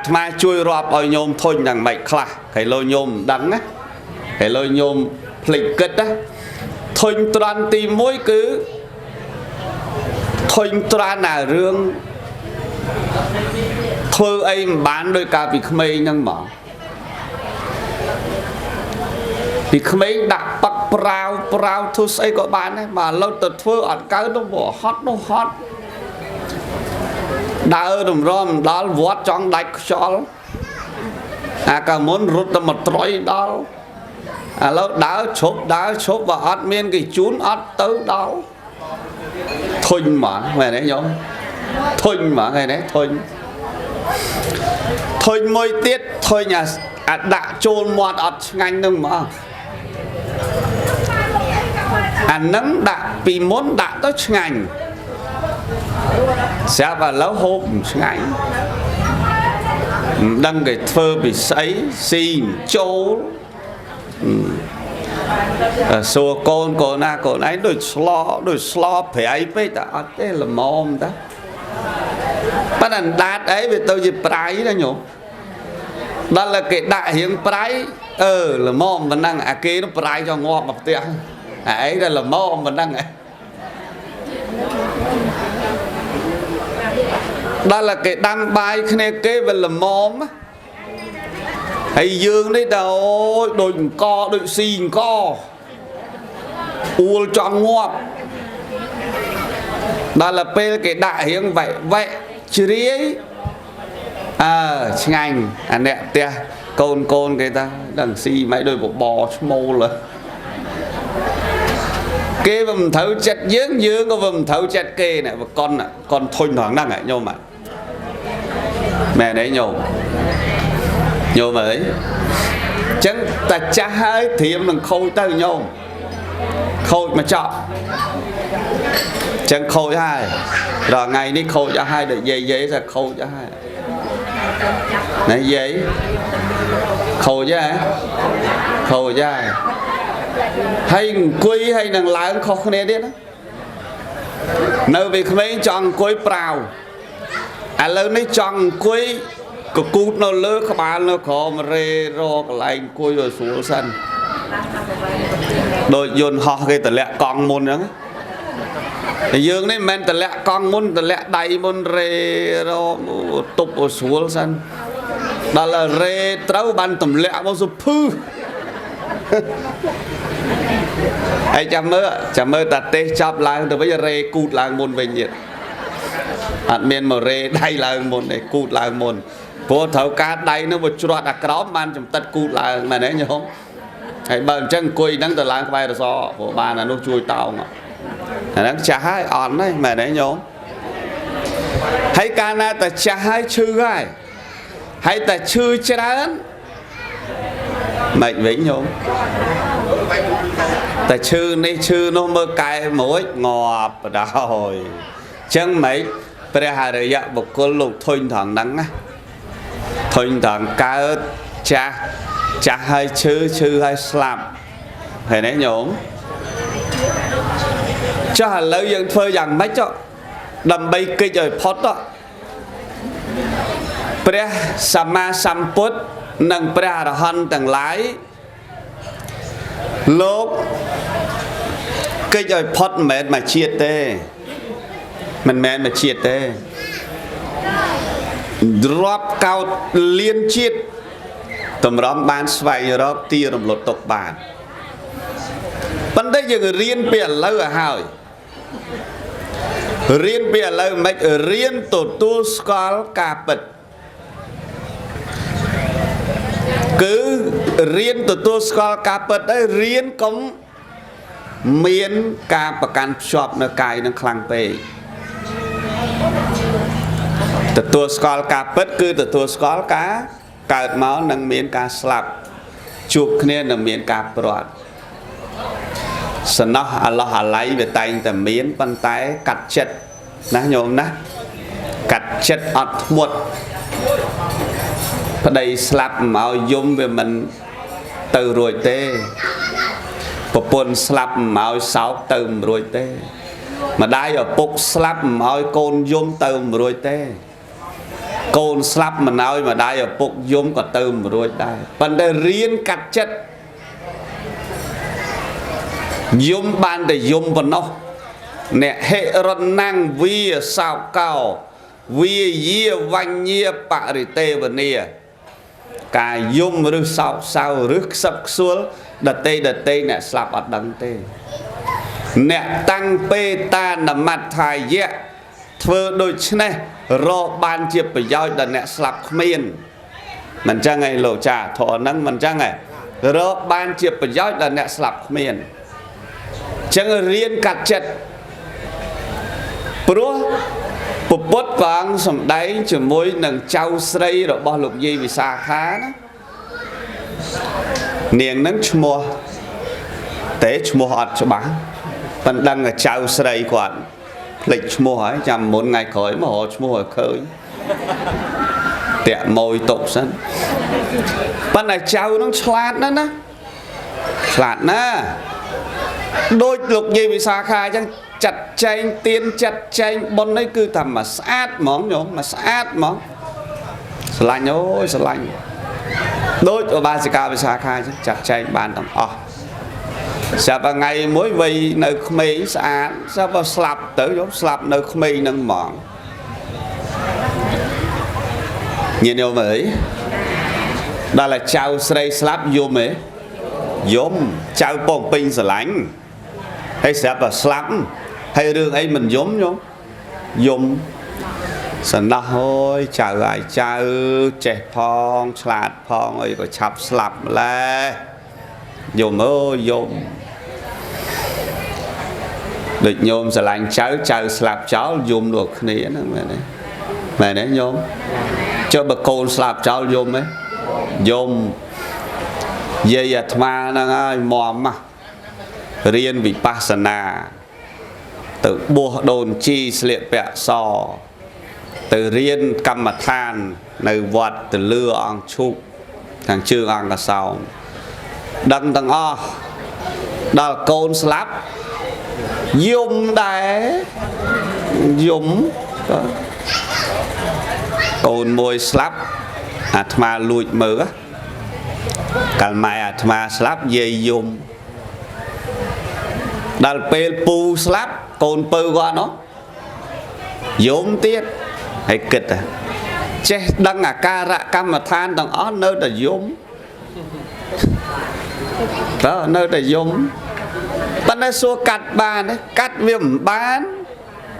mà chui rọp ở nhôm thôn đằng mạch khla cái lô nhôm đắng á cái lô nhôm phịch kết á thôn tròn tìm mỗi cứ thôn tròn là rương thơ ấy bán đôi cả vì khmei nâng mỏng vì khmei đặt bắt prao thu xây có bán ấy mà lâu tật thơ ở cái nó bỏ hot đau đùm rôm đó vót trong đạch cho cả muốn rút ra một trôi đó lâu đau chốt và ớt miên cái chún ớt tới đó thôi mà mày đấy nhóm thôi mà ngày đấy thôi môi tiết thôi nhà đã trôn một ớt ngành nâng mà nâng đã vì muốn đã tới ngành sẽ vào lâu hộp ngành đăng cái thơ bị sấy xin chô xua con ấy đôi slo phải ấy với ta thế là mồm đó bắt đầu đạt ấy vì tôi gì trái đó nhổ đó là cái đại hiện trái là mồm mình đang kia nó trái cho ngọt một tiếng ấy là mồm mình đang đó là cái đăng bài này kế về là mồm hay dương đấy đâu đôi co đôi xin co uol trong ngọt đó là cái đại hiện vậy chứ ấy ngành đẹp tia côn cái ta đằng xì mấy đôi bộ bò mô là kê vầm thấu chặt dương có vầm thấu chặt kê này và con thôi thoáng năng ấy nhôm mà mẹ đấy nhôm ấy chẳng ta cha hai thì em đừng khôi tới nhôm khôi mà chọn chẳng khôi hai rồi ngày đi khôi cho hai để giấy ra khôi cho hai này giấy khôi chứ hả khôi chứ hai hay quy hay đằng láng khó khăn đấy đó nơi vì mấy chọn quy prao lớn đấy chọn quy có cút nó lỡ các bạn nó khó mà rê ro lại quy rồi xuống sân đội dồn họ cái tờ lẹ con môn đó dương đấy men tờ lẹ con môn tờ lẹ đầy môn rê ro tục ở xuống sân đó là rê trâu ban tầm lẹ bao giờ phư ai chăm mơ ta tê chắp lang từ bây giờ rê cút lang môn về nhiệt hạt miền mà rê đầy lang môn này cút lang môn vô thấu cá đầy nó một chuột đặc cóm man chấm tất cút lang mà đấy nhớ không hãy bận chân quỳ nắng từ lang bay là do của bà là nó chui tàu mà nó chả hai on đấy mà đấy nhớ hay ca na ta chả hai chư hai hay ta chư chán mệnh vĩnh nhung ta chư này chư nó mơ cài mỗi ngọt rồi chân mấy bây giờ rồi dạ một con lục thôi thằng đắng á thôi thằng cá cha hai chư hai slam phải đấy nhổm cho hà lâu dân phơi rằng mấy cho đầm bay cây trời phốt đó ព្រះសម្មាសម្ពុទ្ធនិងព្រះអរហន្តទាំងឡាយលោកកិច្ចឲ្យផុតមិនមែនមកជាតិទេមិនមែនមកជាតិទេរាប់កោតលានជាតិតម្រាំបានស្វែងរកទីរំលត់ទុកបានប៉ុន្តែយើងរៀនពីឥឡូវឲ្យហើយរៀនពីឥឡូវមិនរៀនទទួលស្គាល់ការពិតគឺរៀនទទួលស្គាល់ការពិតហើយរៀនកុំមានការប្រកាន់ភ្ជាប់នៅកាយនឹងខ្លាំងពេកទទួលស្គាល់ការពិតគឺទទួលស្គាល់ការកើតមកនឹងមានការស្លាប់ជួបគ្នានឹងមានការព្រាត់សំណោះអាឡោះអាឡៃវាតែងតែមានប៉ុន្តែកាត់ចិត្តណាញោមណាកាត់ចិត្តអត់ធ្មត់ប្តីស្លាប់មកយំវាមិនទៅរួចទេប្រពន្ធស្លាប់មកសោកទៅមិនរួចទេម្ដាយឪពុកស្លាប់មកឲ្យកូនយំទៅមិនរួចទេកូនស្លាប់មិនឲ្យម្ដាយឪពុកយំក៏ទៅមិនរួចដែរប៉ុន្តែរៀនកាត់ចិត្តយំបានតែយំប៉ុណ្ណោះអ្នកហិរណាំងវាសោកោវាយាវញ្ញាបរិទេវនីការយំឬសោកសៅឬខ្សឹបខ្សួលដតេអ្នកស្លាប់អត់ដឹងទេអ្នកតាំងពេតានមត្ថាយៈធ្វើដូច្នេះរកបានជាប្រយោជន៍ដល់អ្នកស្លាប់គ្មានមិនចឹងឯងលោកចាធរហ្នឹងមិនចឹងឯងរកបានជាប្រយោជន៍ដល់អ្នកស្លាប់គ្មានចឹងរៀនកាត់ចិត្តព្រោះពុទ្ធព្រះអង្គសម្ដែងជាមួយនឹងចៅស្រីរបស់លោកយាយវិសាខាណានាងនឹងឈ្មោះតែឈ្មោះអត់ច្បាស់ប៉ុន្តែដឹងតែចៅស្រីគាត់ភ្លេចឈ្មោះហើយចាំមុនថ្ងៃក្រោយមករកឈ្មោះឲ្យឃើញតាក់ម៉ួយតុកសិនប៉ុន្តែចៅនឹងឆ្លាតណាស់ណាឆ្លាតណាស់ដូចលោកយាយវិសាខាអញ្ចឹងចាត់ចែងទៀនចាត់ចែងបុណ្យនេះគឺថាមកស្អាតហ្មងញោមមកស្អាតហ្មងស្រឡាញ់អូយស្រឡាញ់ដូចឧបាសិកាវិសាខាអញ្ចឹងចាត់ចែងបានទាំងអស់ស្រាប់ថ្ងៃមួយវ័យនៅក្មេងស្អាតស្រាប់ស្លាប់ទៅញោមស្លាប់នៅក្មេងហ្នឹងហ្មងញាតិញោមអើយដល់តែចៅស្រីស្លាប់យំហ៎យំចៅពងពេញស្រឡាញ់ហើយស្រាប់តែស្លាប់ហើយរឿងអីមិនយំញោមយំសណ្ដោះអើយចៅអាយចៅចេះផងឆ្លាតផងអីក៏ឆាប់ស្លាប់ម្ល៉េះយំអើយយំដូចញោមស្រឡាញ់ចៅស្លាប់ចោលយំដូចគ្នាហ្នឹងមែនទេញោមចុះបើកូនស្លាប់ចោលយំទេយំយាយអាត្មាហ្នឹងហើយមមរៀនវិបស្សនាទៅបួសដូនជីស្លៀកពាក់សទៅរៀនកម្មដ្ឋាននៅវត្តទលឺអង្គឈូកខាងជើងអង្គកសោមដឹងទាំងអស់ដល់កូនស្លាប់យំដែរយំកូនមួយស្លាប់អាត្មាលួចមើលកាលម៉ែអាត្មាស្លាប់យាយយំដល់ពេលពូស្លាប់កូនពៅគាត់នោះយំទៀតហើយគិតចេះដឹងអាការៈកម្មដ្ឋានទាំងអស់នៅតែយំតើនៅតែយំប៉ុន្តែសួរកាត់បានទេកាត់វាមិនបាន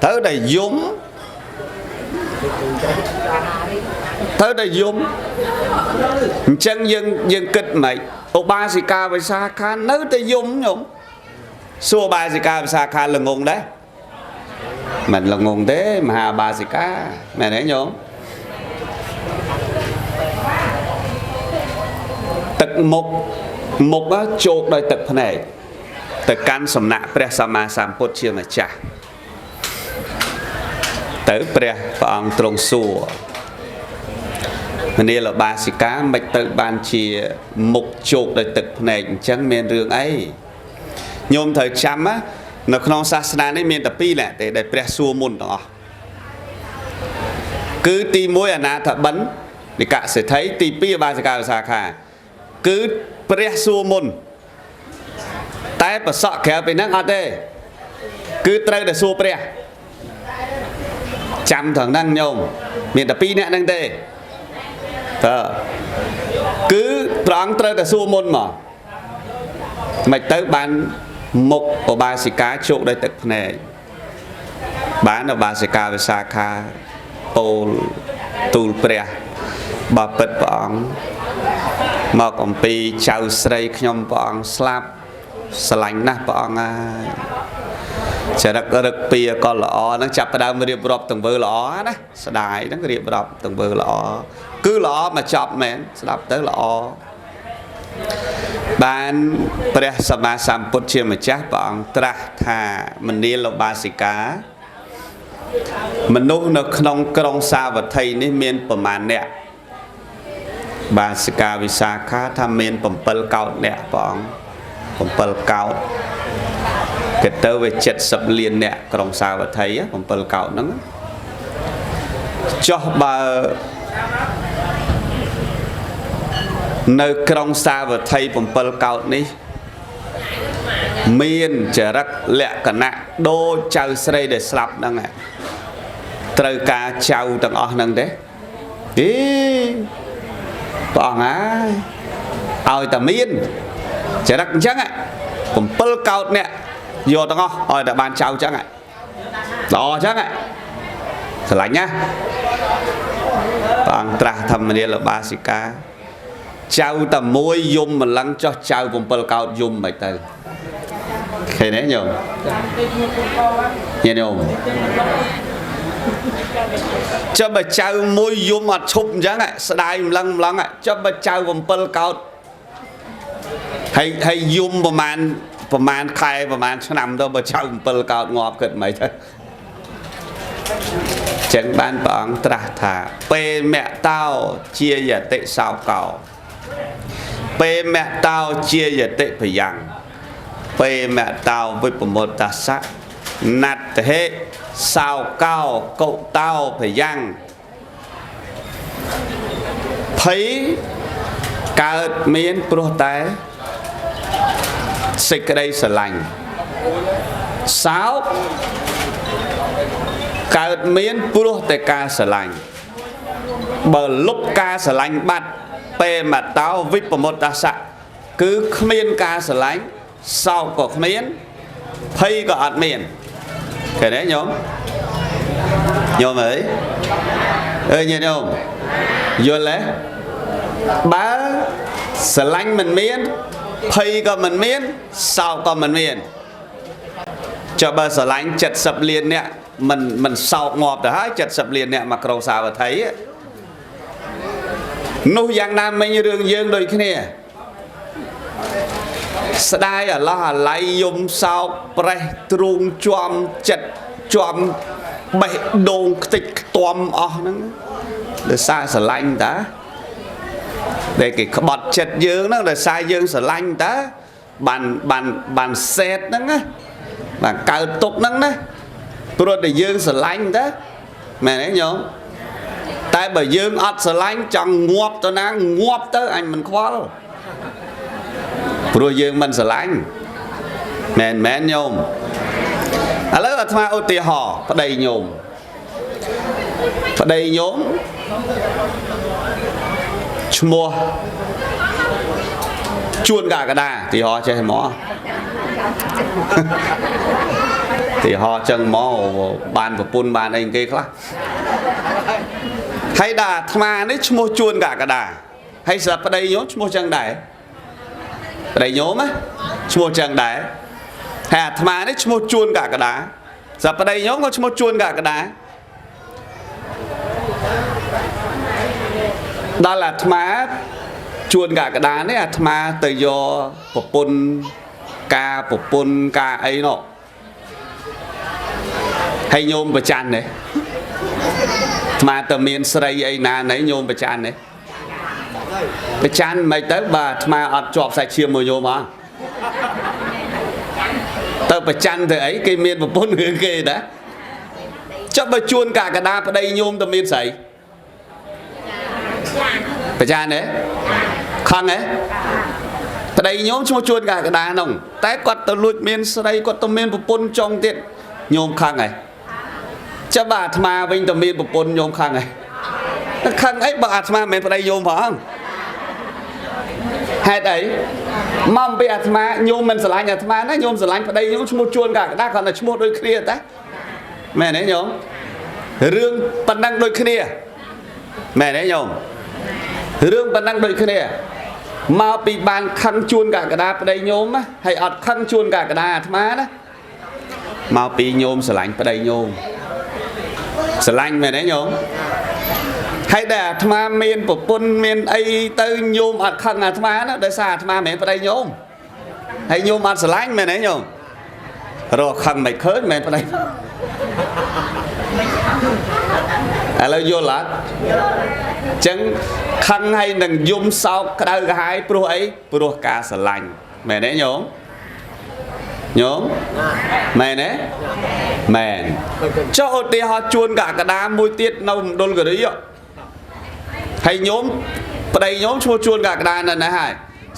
ត្រូវតែយំត្រូវតែយំអញ្ចឹងយើងគិតមិនឧបាសិកាវិសាខានៅតែយំញោមសួរបាសិកាវិសាខាល្ងងដែរមិនល្ងងទេមហាបាសិកាមែនទេញោមទឹកមុខជោកដោយទឹកភ្នែកទៅកាន់សំណាក់ព្រះសម្មាសម្ពុទ្ធជាម្ចាស់ទៅព្រះអង្គទ្រង់សួរមនាលបាសិកាមិនទៅបានជាមុខជោកដោយទឹកភ្នែកអញ្ចឹងមានរឿងអីញោមត្រូវចាំនៅក្នុងសាសនានេះមានតែពីរទេដែលព្រះសួរមុនទាំងអស់គឺទី1អនាថបិណ្ឌ និកសិទ្ធិទី2បាសិកាវិសាខាគឺព្រះសួរមុនតែប្រសក់ក្រៅពីហ្នឹងអត់ទេគឺត្រូវតែសួរព្រះចាំត្រង់ហ្នឹងញោមមានតែ2នាក់ហ្នឹងទេតើគឺព្រះអង្គត្រូវតែសួរមុនមកមិនទៅបានមុខឧបាសិកាជោគដោយទឹកភ្នែកបានឧបាសិកាវិសាខាពោលទូលព្រះបើពិតព្រះអង្គមកអំពីចៅស្រីខ្ញុំព្រះអង្គស្លាប់ស្រឡាញ់ណាស់ព្រះអង្គហើយចរិតរឹកពីក៏ល្អហ្នឹងចាប់ផ្ដើមរៀបរាប់ទង្វើល្អណាស្ដាយហ្នឹងរៀបរាប់ទង្វើល្អគឺល្អមកចប់មែនស្ដាប់ទៅល្អបានព្រះសម្មាសម្ពុទ្ធជាម្ចាស់ព្រះអង្គត្រាស់ថាមនាលឧបាសិកាមនុស្សនៅក្នុងក្រុងសាវត្ថីនេះមានប្រមាណអ្នកបាសិកាវិសាខាថាមាន7កោដអ្នកព្រះអង្គ7កោដគេទៅវា70លានអ្នកក្រុងសាវត្ថី7កោដហ្នឹងចុះបើនៅក្រុងសាវត្ថី7កោដនេះមានចរិតលក្ខណៈដូចចៅស្រីដែលស្លាប់ហ្នឹងត្រូវការចៅទាំងអស់ហ្នឹងទេព្រះអង្គហើយឲ្យតែមានចរិតអញ្ចឹង7កោដអ្នកយកទាំងអស់ឲ្យតែបានចៅអញ្ចឹងល្អអញ្ចឹងស្រឡាញ់ណាព្រះអង្គត្រាស់ធម្មនាលឧបាសិកាចៅតែមួយយំម្លឹងចោះចៅ7កោដយំមិនទៅឃើញទេញោមញោមចុះបើចៅមួយយំអត់ឈប់អញ្ចឹងស្ដាយម្លឹងចុះបើចៅ7កោដហើយយំប្រហែលខែប្រហែលឆ្នាំទៅបើចៅ7កោដងាប់គិតមិនទៅចឹងបានព្រះអង្គត្រាស់ថាពេលមៈតោជាយតិសោកោពេលមៈតោជាយតិភយ៉ាងពេលមៈតោវិបមុតតសៈណត្តហេសោកោកុតោភយ៉ាងភ័យកើតមានព្រោះតែសេចក្តីស្រឡាញ់សោកកើតមានព្រោះតែការស្រឡាញ់បើលុបការស្រឡាញ់បាត់ពេលមកតោវិបមុតតសៈគឺគ្មានការស្រឡាញ់សោកក៏គ្មានភ័យក៏អត់មានឃើញទេញោមអើយញោមយល់ទេបើស្រឡាញ់មិនមានភ័យក៏មិនមានសោកក៏មិនមានចុះបើស្រឡាញ់70លានអ្នកមិនសោកងាប់ទៅហើយ70លានអ្នកមកក្រុងសាវត្ថីនោះយ៉ាងណាមិញរឿងយើងដូចគ្នាស្ដាយអាឡោះអាល័យយំសោកប្រេះទ្រូងជាំចិត្តជាំបេះដូងខ្ទេចខ្ទាំអស់ហ្នឹងដោយសារស្រឡាញ់តាដែលគេក្បត់ចិត្តយើងហ្នឹងដោយសារយើងស្រឡាញ់តាបានសេតហ្នឹងណាបានកើតទុកហ្នឹងណាព្រោះតែយើងស្រឡាញ់តាមែនទេញោមតែបើយើងអត់ស្រឡាញ់ចង់ងាប់ទៅណាងាប់ទៅអញមិនខ្វល់ព្រោះយើងមិនស្រឡាញ់មែនញោមឥឡូវអាត្មាឧទាហរណ៍ប្តីញោមឈ្មោះជួនកកដាទីហោចេះមកទីហោចឹងមកបានប្រពន្ធបានអីគេខ្លះហើយដល់អាត្មានេះឈ្មោះជួនកកដាហើយស្រាប់ប្តីញោមឈ្មោះចឹងដែរប្តីញោមឈ្មោះចឹងដែរហើយអាត្មានេះឈ្មោះជួនកកដាស្រាប់ប្តីញោមក៏ឈ្មោះជួនកកដាដល់អាត្មាជួនកកដានេះអាត្មាទៅយកប្រពន្ធការអីនោះហើយញោមប្រច័ណ្ឌនេះអាត្មាទៅមានស្រីអីណាណៃញោមប្រច័ណ្ឌនេះប្រច័ណ្ឌមិនទៅបើអាត្មាអត់ជាប់សាច់ឈាមមួយញោមហ៎ទៅប្រច័ណ្ឌទៅអីគេមានប្រពន្ធរឿងគេណាចុះបើជួនកកដាប្តីញោមទៅមានស្រី ប្រចានទេខឹងទេប្តីញោមឈ្មោះជួនកាកដានោះតែគាត់ទៅលួចមានស្រីគាត់ទៅមានប្រពន្ធចុងទៀតញោមខឹងហើយចាំបើអាត្មាវិញទៅមានប្រពន្ធញោមខឹងហើយខឹងអីបើអាត្មាមិនមែនប្តីញោមផងហេតុអីមកអំពីអាត្មាញោមមិនស្រឡាញ់អាត្មាណាញោមស្រឡាញ់ប្តីញោមឈ្មោះជួនកាកដាគាត់តែឈ្មោះដូចគ្នាតែមែនទេញោមរឿងប៉ុណ្ណឹងដូចគ្នាមែនទេញោមរឿងប៉ុណ្ណឹងដូចគ្នាមកពីបានខឹងជួនកាកដាប្តីញោមណាហើយអត់ខឹងជួនកាកដាអាត្មាណាមកពីញោមស្រឡាញ់ប្តីញោមស្រឡាញ់មែនទេញោមហើយតែអាត្មាមានប្រពន្ធមានអីទៅញោមអត់ខឹងអាត្មាណាដោយសារអាត្មាមិនមែនប្តីញោមហើយញោមអត់ស្រឡាញ់មែនទេញោមរកខឹងមិនឃើញមែនប្តីឥឡូវយល់អត់ចឹងខឹងហើយនឹងយំសោកក្តៅក្រហាយព្រោះអីព្រោះការស្រឡាញ់មែនទេញោមញោមមែនទេមែនចុះឧទាហរណ៍ជួនកកដាមួយទៀតនៅមណ្ឌលគិរីហើយញោមប្តីញោមឈ្មោះជួនកកដានៅណាហើយ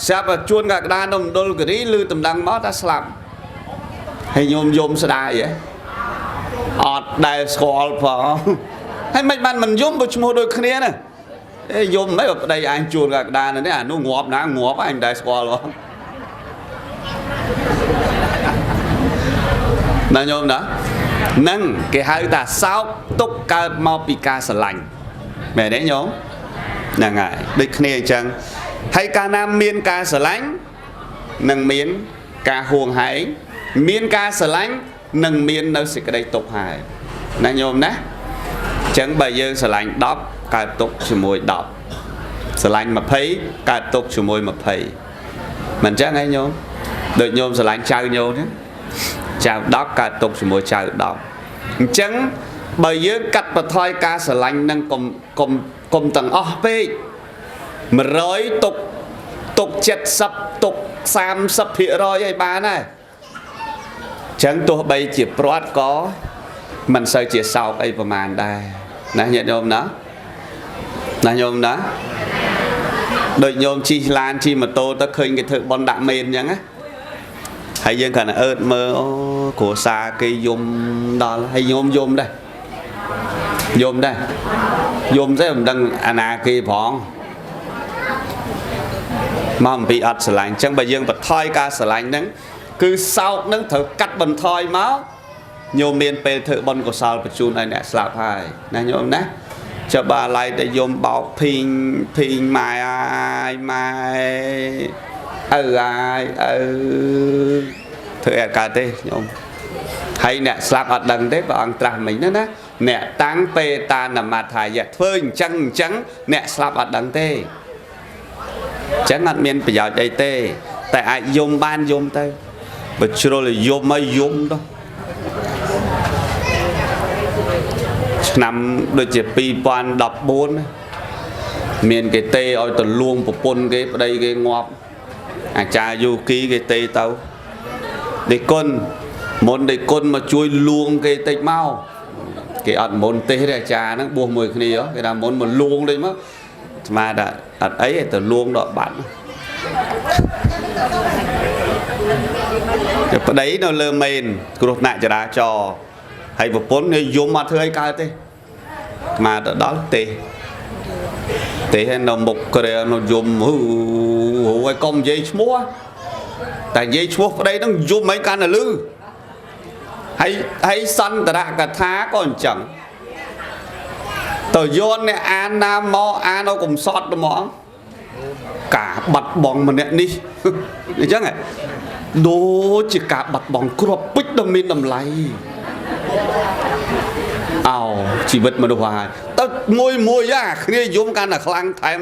ស្រាប់តែជួនកកដានៅមណ្ឌលគិរីឮតំណឹងមកថាស្លាប់ហើយញោមយំស្ដាយហ៎អត់ដែលស្គាល់ផងហើយមិនបានមិនយំបើឈ្មោះដូចគ្នាណាយំមិនបើប្តីអញជួនកកដានេះអានោះងាប់ណាងាប់អញមិនដែលស្គាល់ផងណាញោមណានឹងគេហៅថាសោកទុកកើតមកពីការស្រឡាញ់មែនទេញោមហ្នឹងហើយដូចគ្នាអញ្ចឹងហើយកាលណាមានការស្រឡាញ់នឹងមានការហួងហែងមានការស្រឡាញ់នឹងមាននៅសេចក្តីទុកហើយណាញោមណាអញ្ចឹងបើយើងស្រឡាញ់10កើតទុកជាមួយ10ស្រឡាញ់20កើតទុកជាមួយ20មិនអញ្ចឹងហ៎ញោមដូចញោមស្រឡាញ់ចៅញោមហ្នឹងចៅ10កើតទុកជាមួយចៅ10អញ្ចឹងបើយើងកាត់បន្ថយការស្រឡាញ់នឹងកុំទាំងអស់ពេក100ទុក70ទុក30%ឲ្យបានហើយអញ្ចឹងទោះបីជាព្រាត់ក៏មិនសូវជាសោកអីប្រហែលដែរណាញាតិញោមណាណាញោមណាដូចញោមជិះឡានជិះម៉ូតូទៅឃើញគេធ្វើបន់ដាក់មេនអញ្ចឹងណាហើយយើងគាត់អើតមើលអូគ្រួសារគេយំដល់ហើយញោមយំដែរយំដែរយំទេមិនដឹងអាណាគេផងមកអំពីអត់ស្រឡាញ់អញ្ចឹងបើយើងបន្ថយការស្រឡាញ់ហ្នឹងគឺសោកហ្នឹងត្រូវកាត់បន្ថយមកញោមមានពេលធ្វើបុណ្យកុសលបញ្ជូនឲ្យអ្នកស្លាប់ហើយណាញោមណាចុះបើឡៃតែយំបោកភីងម៉ែអាយម៉ែឪអាយឪធ្វើអត់កើតទេញោមហើយអ្នកស្លាប់អត់ដឹងទេព្រះអង្គត្រាស់មិញណាអ្នកតាំងពេតានមថាយៈធ្វើអញ្ចឹងអ្នកស្លាប់អត់ដឹងទេអញ្ចឹងអត់មានប្រយោជន៍អីទេតែអាចយំបានយំទៅបើជ្រុលយំមកយំទៅឆ្នាំដូចជា2014មានគេទេឲ្យទៅលួងប្រពន្ធគេប្តីគេងាប់អាចារ្យយូគីគេទេទៅដេគុណមុនដេគុណមកជួយលួងគេតិចមកគេអត់មុនទេទេអាចារ្យហ្នឹងបួសមួយគ្នាគេថាមុនមកលួងតិចមកស្មាថាអត់អីទៅលួងដល់បាត់តែប្តីនៅលើមេនគ្រោះថ្នាក់ចរាចរណ៍ហើយប្រពន្ធគេយំអត់ធ្វើអីកើតទេស្មាទៅដល់ទេហើយនៅមុខក្រែនៅយំហ៊ូឲ្យកុំនិយាយឈ្មោះតែនិយាយឈ្មោះប្តីហ្នឹងយំមិនកាន់តែលឺហើយសន្តរកថាក៏អញ្ចឹងទៅយកអ្នកអានណាមកអានឲ្យកំសត់ហ្មងការបាត់បង់ម្នាក់នេះអញ្ចឹងដូចជាការបាត់បង់គ្រាប់ពេជ្រដ៏មានតម្លៃអោជីវិតមនុស្សហើយទៅមួយអាគ្នាយំកាន់តែខ្លាំងថែម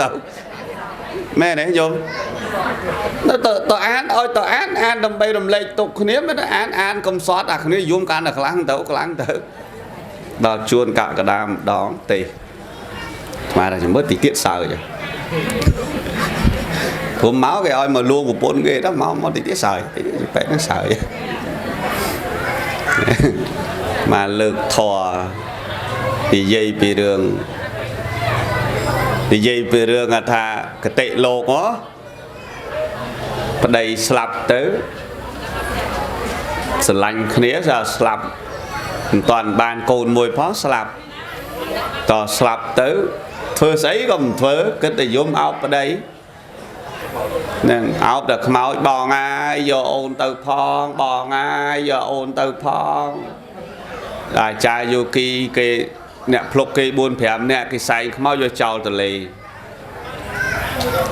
ទៅមែនទេយំទៅអានឲ្យទៅអានដើម្បីរំលែកទុកគ្នាមិនអានកំសត់អាគ្នាយំកាន់តែខ្លាំងទៅដល់ជួនកកដាម្ដងទេស្មានតែមើលតិចទៀតសើចព្រមមកគេឲ្យមកលួងប្រពន្ធគេទៅមកតិចទៀតសើចពេកហ្នឹងសើចមកលើកធေါ်និយាយពីរឿង និយាយពីរឿងថាកតិលោកហ៎ប្តីស្លាប់ទៅស្រឡាញ់គ្នាស្លាប់មិនតាន់បានកូនមួយផងស្លាប់តស្លាប់ទៅធ្វើស្អីក៏មិនធ្វើគិតតែយំអោបប្តីនឹងអោបតែខ្មោចបងអាយយកអូនទៅផងបងអាយយកអូនទៅផងអាចារ្យយោគីគេអ្នកភ្លុកគេ4 5នាក់គេសែងខ្មោចយកចោលទលេ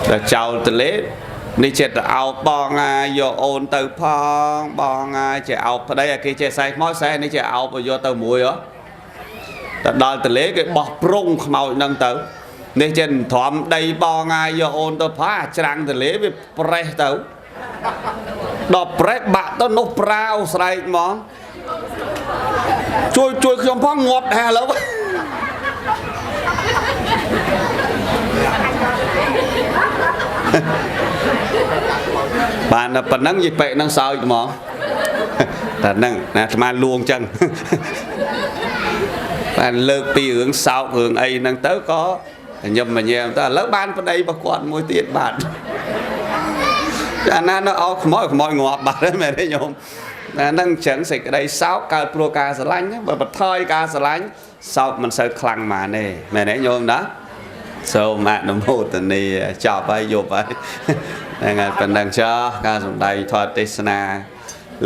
ដល់ចោលទលេនេះចេះតែអោបបងអាយយកអូនទៅផងបងអាយចេះអោបប្តីគេចេះសែងខ្មោចសែងនេះចេះអោបយកទៅមួយហ៎តែដល់ទលេគេបោះប្រងខ្មោចហ្នឹងទៅនេះចេះធំដីបងអាយយកអូនទៅផាច្រាំងទលេវាប្រេះទៅដល់ប្រេះបាក់ទៅនោះប្រាវស្រែកហ្មងជួយខ្ញុំផងងាប់ដែរឥឡូវបានតែប៉ុណ្ណឹងយីពេកហ្នឹងសើចហ្មងតែហ្នឹងណាអាត្មាលួងចឹងបានលើកពីរឿងសោករឿងអីហ្នឹងទៅក៏ញឹមញែមទៅឥឡូវបានប្តីរបស់គាត់មួយទៀតបាទអាណានៅអោខ្មោចងាប់បាត់ហើយមែនទេញោមតែហ្នឹងចឹងសេចក្តីសោកកើតព្រោះការស្រឡាញ់បើបន្ថយការស្រឡាញ់សោកមិនសូវខ្លាំងហ្មងទេមែនទេញោមណាសូមអនុមោទនាចប់ហើយយប់ហើយហ្នឹងហើយប៉ុណ្ណឹងចោះការសំដែងធម៌ទេសនា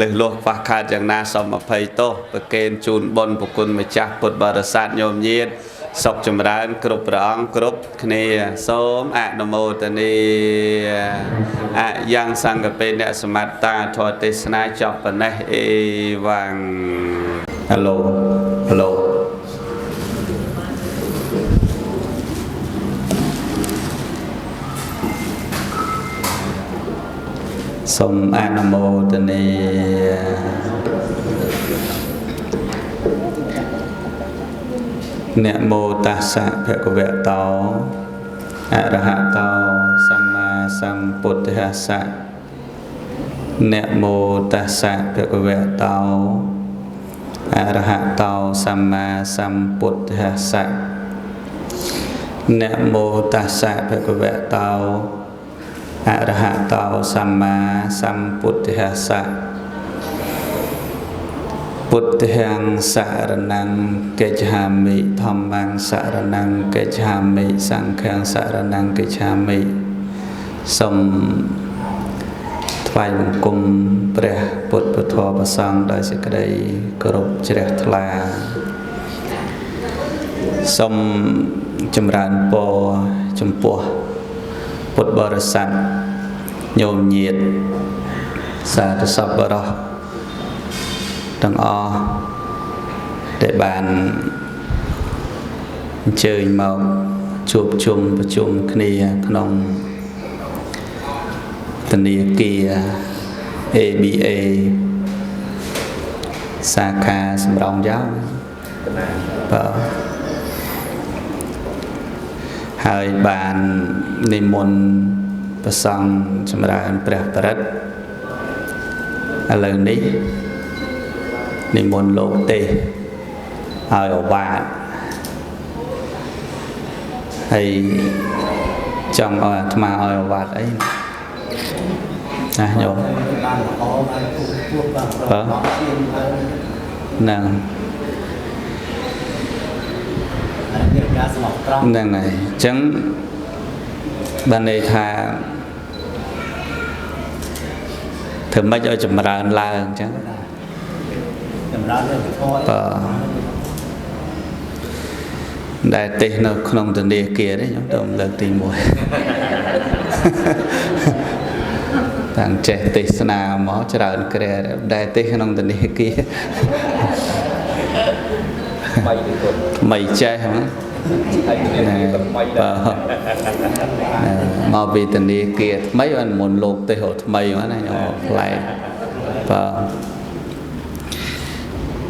លឹះលោះខ្វះខាតយ៉ាងណាសូមអភ័យទោសប្រកេនជូនបុណ្យប្រគុណម្ចាស់ពុទ្ធបរិស័ទញោមញាតិសុខចម្រើនគ្រប់ព្រះអង្គគ្រប់គ្នាសូមអនុមោទនាអយ៉ាងសង្ឃពេអ្នកសមត្តាធម៌ទេសនាចប់ប៉ុណ្ណេះអេវ៉ាំងហឡូសូមអនុមោទនាนะโมตัสสะภะคะวะโตอะระหะโตสัมมาสัมพุทธัสสะนะโมตัสสะภะคะวะโตอะระหะโตสัมมาสัมพุทธัสสะนะโมตัสสะภะคะวะโตอะระหะโตสัมมาสัมพุทธัสสะพุทธังสารนังกัจฉามิธัมมังสารนังกัจฉามิสังฆังสารนังกัจฉามิសូមថ្វាយបង្គំព្រះពុទ្ធពធព្រះសង្ឃដោយសេចក្តីគោរពជ្រះថ្លាសូមចម្រើនពរចំពោះពុទ្ធបរិស័ទញោមញាតិសាធុសប្បុរសទាំងអស់ដែលបានអញ្ជើញមកជួបជុំប្រជុំគ្នាក្នុងធនាគារ ABA សាខាសំរោងយោបាទហើយបាននិមន្តព្រះសង្ឃចម្រើនព្រះបរិត្តឥឡូវនេះនិមន្តលោកទេឲ្យអវាទហើយចង់ឲ្យអាត្មាឲ្យអវាទអីណាញោមហ្នឹងហ្នឹងហើយអញ្ចឹងបានន័យថាធ្វើម៉េចឲ្យចម្រើនឡើងអញ្ចឹងចម្រើនលើធម៌ដែលទេសនៅក្នុងធនាគារនេះខ្ញុំទៅលើកទី1តាំងចេះទេសនាមកច្រើនក្រែដែលទេសក្នុងធនាគារមិនចេះហ្នឹងមកពីធនាគារថ្មីបានមុនលោកទេសថ្មីហ្នឹងណាខ្ញុំប្លែកបាទ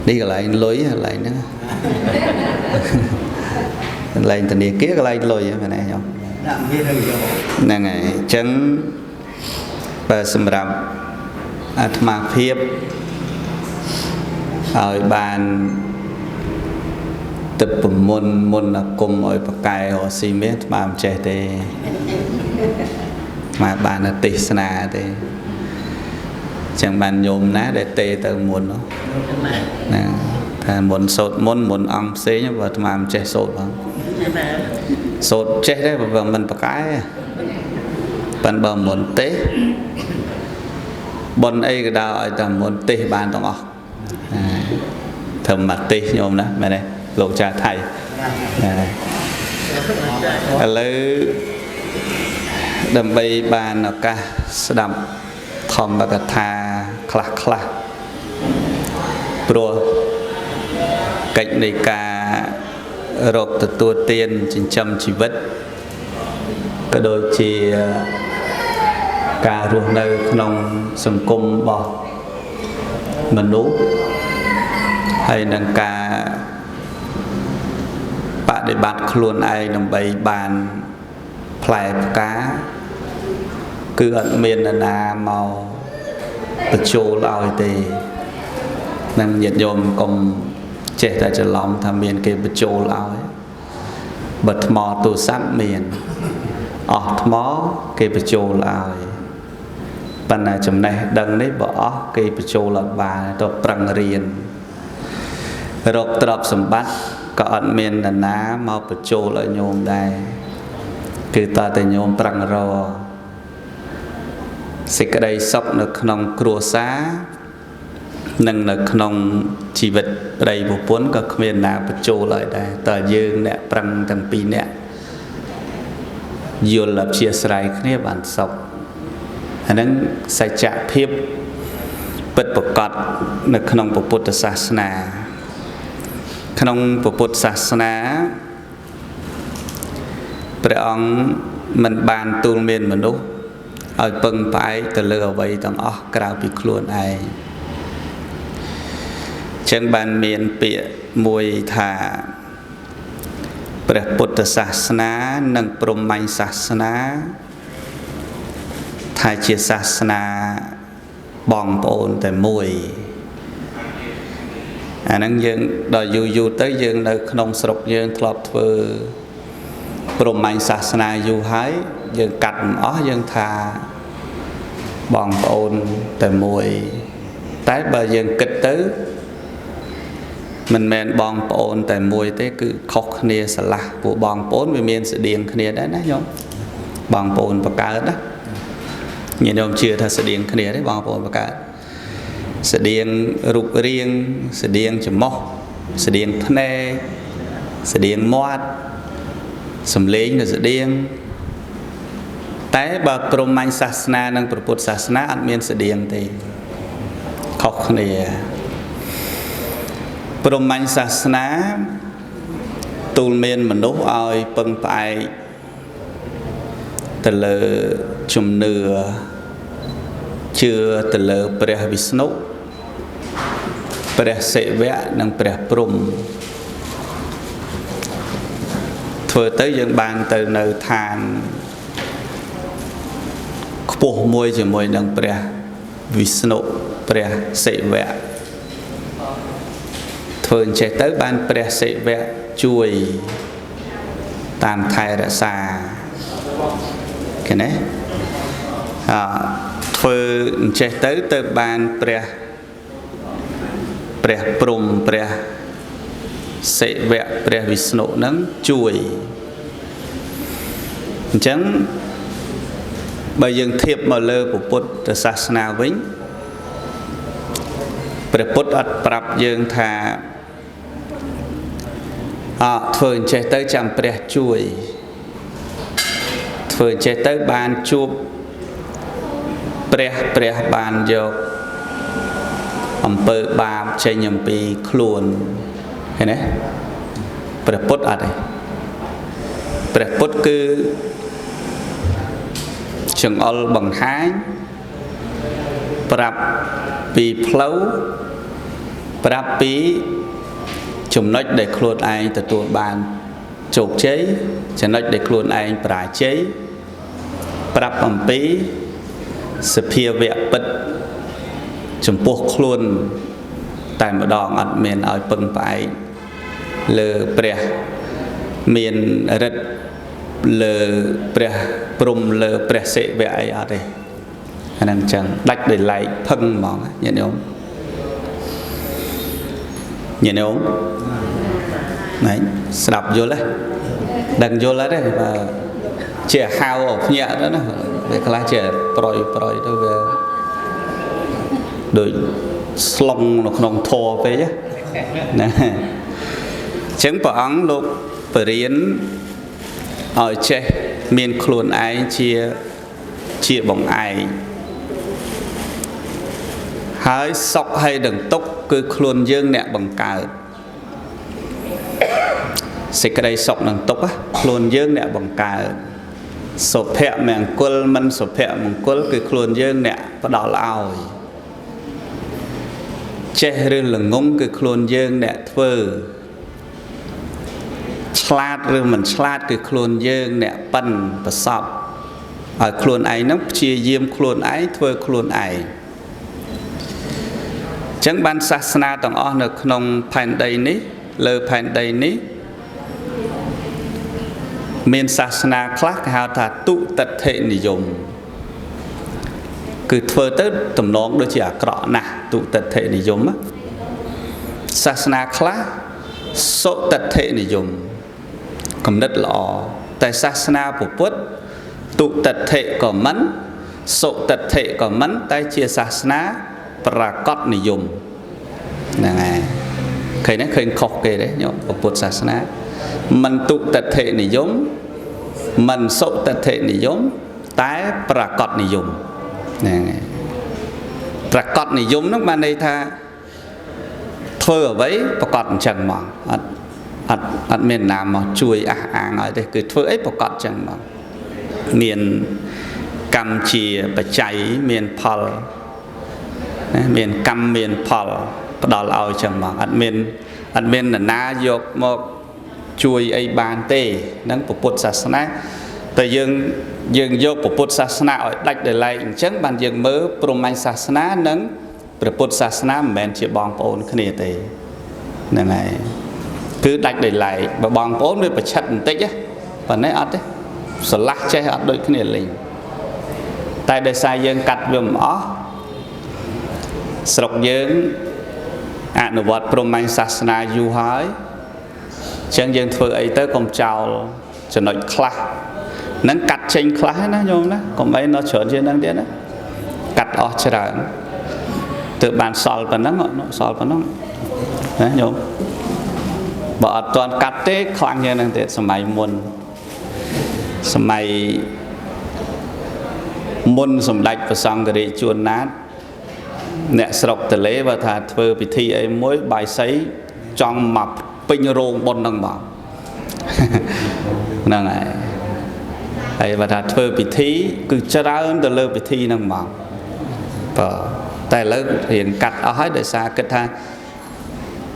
នេះកន្លែងលុយកន្លែងហ្នឹងកន្លែងធនាគារកន្លែងលុយហ្នឹងណាខ្ញុំហ្នឹងហើយអញ្ចឹងបើសម្រាប់អាត្មាភាពឲ្យបាន ទឹកប្រមុនមុនអាគុំឲ្យបកែរស៊ីមានស្មានចេះទេមកបានទេសនាទេចឹងបានញោមណាដែលទេទៅមុនណាថាមុនសូត្រមុនអង្គផ្សេងបើស្មានចេះសូត្របងសូត្រចេះទេបើមិនបកែប៉ិនបើមុនទេសបនអីក៏ដោយឲ្យតែមុនទេសបានទាំងអស់ធ្វើមកទេសញោមណាមែនទេលោកចាស់ថៃឥឡូវដើម្បីបានឱកាសស្ដាប់ធម្មកថាខ្លះព្រោះកិច្ចនៃការរកទទួលទានចិញ្ចឹមជីវិតក៏ដូចជាការរស់នៅក្នុងសង្គមរបស់មនុស្សហើយនឹងការបដិបត្តិខ្លួនឯងដើម្បីបានផ្លែផ្កាគឺអត់មាននរណាមកបញ្ចូលឲ្យទេនឹងញាតិញោមកុំចេះតែច្រឡំថាមានគេបញ្ចូលឲ្យបើថ្មទូរស័ព្ទមានអស់ថ្មគេបញ្ចូលឲ្យប៉ុន្តែចំណេះដឹងនេះបើអស់គេបញ្ចូលអត់បានទៅប្រឹងរៀនរកទ្រព្យសម្បត្តិក៏អត់មាននរណាមកបញ្ចូលឲ្យញោមដែរគឺតើតែញោមប្រឹងរកសេចក្តីសុខនៅក្នុងគ្រួសារនិងនៅក្នុងជីវិតប្តីប្រពន្ធក៏គ្មានណាបញ្ចូលឲ្យដែរតើយើងអ្នកប្រឹងទាំងពីរអ្នកយល់អព្យាស្រ័យគ្នាបានសុខអាហ្នឹងសច្ចភាពពិតប្រាកដនៅក្នុងពុទ្ធសាសនាក្នុងពុទ្ធសាសនាព្រះអង្គមិនបានទូលមានមនុស្សឲ្យពឹងផ្អែកទៅលើអ្វីទាំងអស់ក្រៅពីខ្លួនឯងចឹងបានមានពាក្យមួយថាព្រះពុទ្ធសាសនានិងព្រហ្មញ្ញសាសនាថាជាសាសនាបងប្អូនតែមួយអាហ្នឹងយើងដល់យូរទៅយើងនៅក្នុងស្រុកយើងធ្លាប់ធ្វើព្រហ្មញ្ញសាសនាយូរហើយយើងកាត់មិនអស់យើងថាបងប្អូនតែមួយតែបើយើងគិតទៅមិនមែនបងប្អូនតែមួយទេគឺខុសគ្នាស្រឡះពួកបងប្អូនវាមានស្តៀងគ្នាដែរណាញោមបងប្អូនបកើតណាញោមជឿថាស្តៀងគ្នាទេបងប្អូនបកើតស្តៀងរូបរាងស្តៀងច្រមុះស្តៀងភ្នែកស្តៀងមាត់សំឡេងក៏ស្តៀងតែបើព្រហ្មញ្ញសាសនានិងព្រះពុទ្ធសាសនាអត់មានស្តៀងទេខុសគ្នាព្រហ្មញ្ញសាសនាទូលមានមនុស្សឲ្យពឹងផ្អែកទៅលើជំនឿជឿទៅលើព្រះវិស្ណុព្រះសិវៈនិងព្រះព្រហ្មធ្វើទៅយើងបានទៅនៅឋានខ្ពស់មួយជាមួយនឹងព្រះវិស្ណុព្រះសិវៈធ្វើអញ្ចេះទៅបានព្រះសិវៈជួយតាមថែរក្សាឃើញទេធ្វើអញ្ចេះទៅបានព្រះព្រហ្មព្រះសិវៈព្រះវិស្ណុនឹងជួយអញ្ចឹងបើយើងធៀបមកលើពុទ្ធសាសនាវិញព្រះពុទ្ធអត់ប្រាប់យើងថាធ្វើអញ្ចេះទៅចាំព្រះជួយធ្វើអញ្ចេះទៅបានជួបព្រះបានយកអំពើបាបចេញអំពីខ្លួនឃើញទេព្រះពុទ្ធអត់ទេព្រះពុទ្ធគឺចង្អុលបង្ហាញប្រាប់ពីផ្លូវប្រាប់ពីចំណុចដែលខ្លួនឯងទទួលបានជោគជ័យចំណុចដែលខ្លួនឯងបរាជ័យប្រាប់អំពីសភាវៈពិតចំពោះខ្លួនតែម្ដងអត់មានឲ្យពឹងផ្អែក lơ bè miền rật lơ bè prum lơ bè sệ bè ai ở đây anh em chẳng đạch để lại phân mỏng nhận không nhận không đấy đọc vô lấy đừng vô lấy đấy mà trẻ hao ở nhẹ đó nè về cái lá trẻ proi đó về đôi slong nó không thò về chứ nè chứng bảo ấn lúc bền ở chế miền khuôn ai chia bằng ai hãy sọc hay đừng tốc cứ khuôn dương nè bằng cào sẽ cái đây sọc đừng tốc á khuôn dương nè bằng cào sộp hẹ mèn quên mình sộp hẹ mèn quên cứ khuôn dương nè bắt đầu là ao chế rừng là ngông cứ khuôn dương nè thơ slát rừng mình slát cứ khuôn dương nè bần và sọc ở khuôn ấy nó chia diêm khuôn ấy thơ khuôn ấy chẳng ban sát na tầng on được nông phản đầy ní lơ phản đầy ní miền sát na khác hào thà tụ tật hệ nỉ dùng cứ thơ tới tầm nón đôi chỉ à cọ nè tụ tật hệ nỉ dùng á sát na khác số tật hệ nỉ dùng cầm đất lọ tại sát na của Phật tụ tật hệ có mẫn số tật hệ có mẫn tại chia sát na pra cốt nỉ dùng này khởi nó khởi khóc kề đấy nhớ của Phật sát na mình tụ tật hệ nỉ dùng mình số tật hệ nỉ dùng tái pra cốt nỉ dùng này pra cốt nỉ dùng nó ban đây tha thôi ở vậy pra cốt chẳng mỏng ăn miền Nam mà chui ở đây cứ thôi ấy pra cốt chẳng mỏng miền Campuchia bả cháy miền Pol miền Cam miền Pol đó là ao chẳng mỏng ăn miền là na dọc một chui ấy bàn tê nâng của Phật sát na tại dương vô của Phật sát na ở đạch để lại chẳng bàn dương mơ Brahman sát na nâng của Phật sát na mình chỉ bong ôn cái này tê này cứ đạch để lại và bong ôn với bạch chặt tích á và nấy ắt đấy sờ lắc che ắt đôi cái này liền tại đây sai dương cắt vừa mỏ sọc dương nụ vật Brahman sát na du hỏi chẳng dân thưa ấy tới công chào cho nó khá nâng cắt chênh khá nó nhôm đó còn mấy nó trở trên nâng điện đó cắt ở trên đó từ bàn sòl và nó đấy nhôm bỏ toàn cắt tế khoan như nâng điện sầm mày muôn sầm đạch và xong cái chuồn nát nè sọc từ lễ và thà thưa bị thi ấy mỗi bài sấy trong mập pin rong bon năng bảo năng này ấy và thà thưa bị thi cứ cho ra hơn từ lơ bị thi năng bảo và tại lơ hiện cắt ở hết để xa kết tha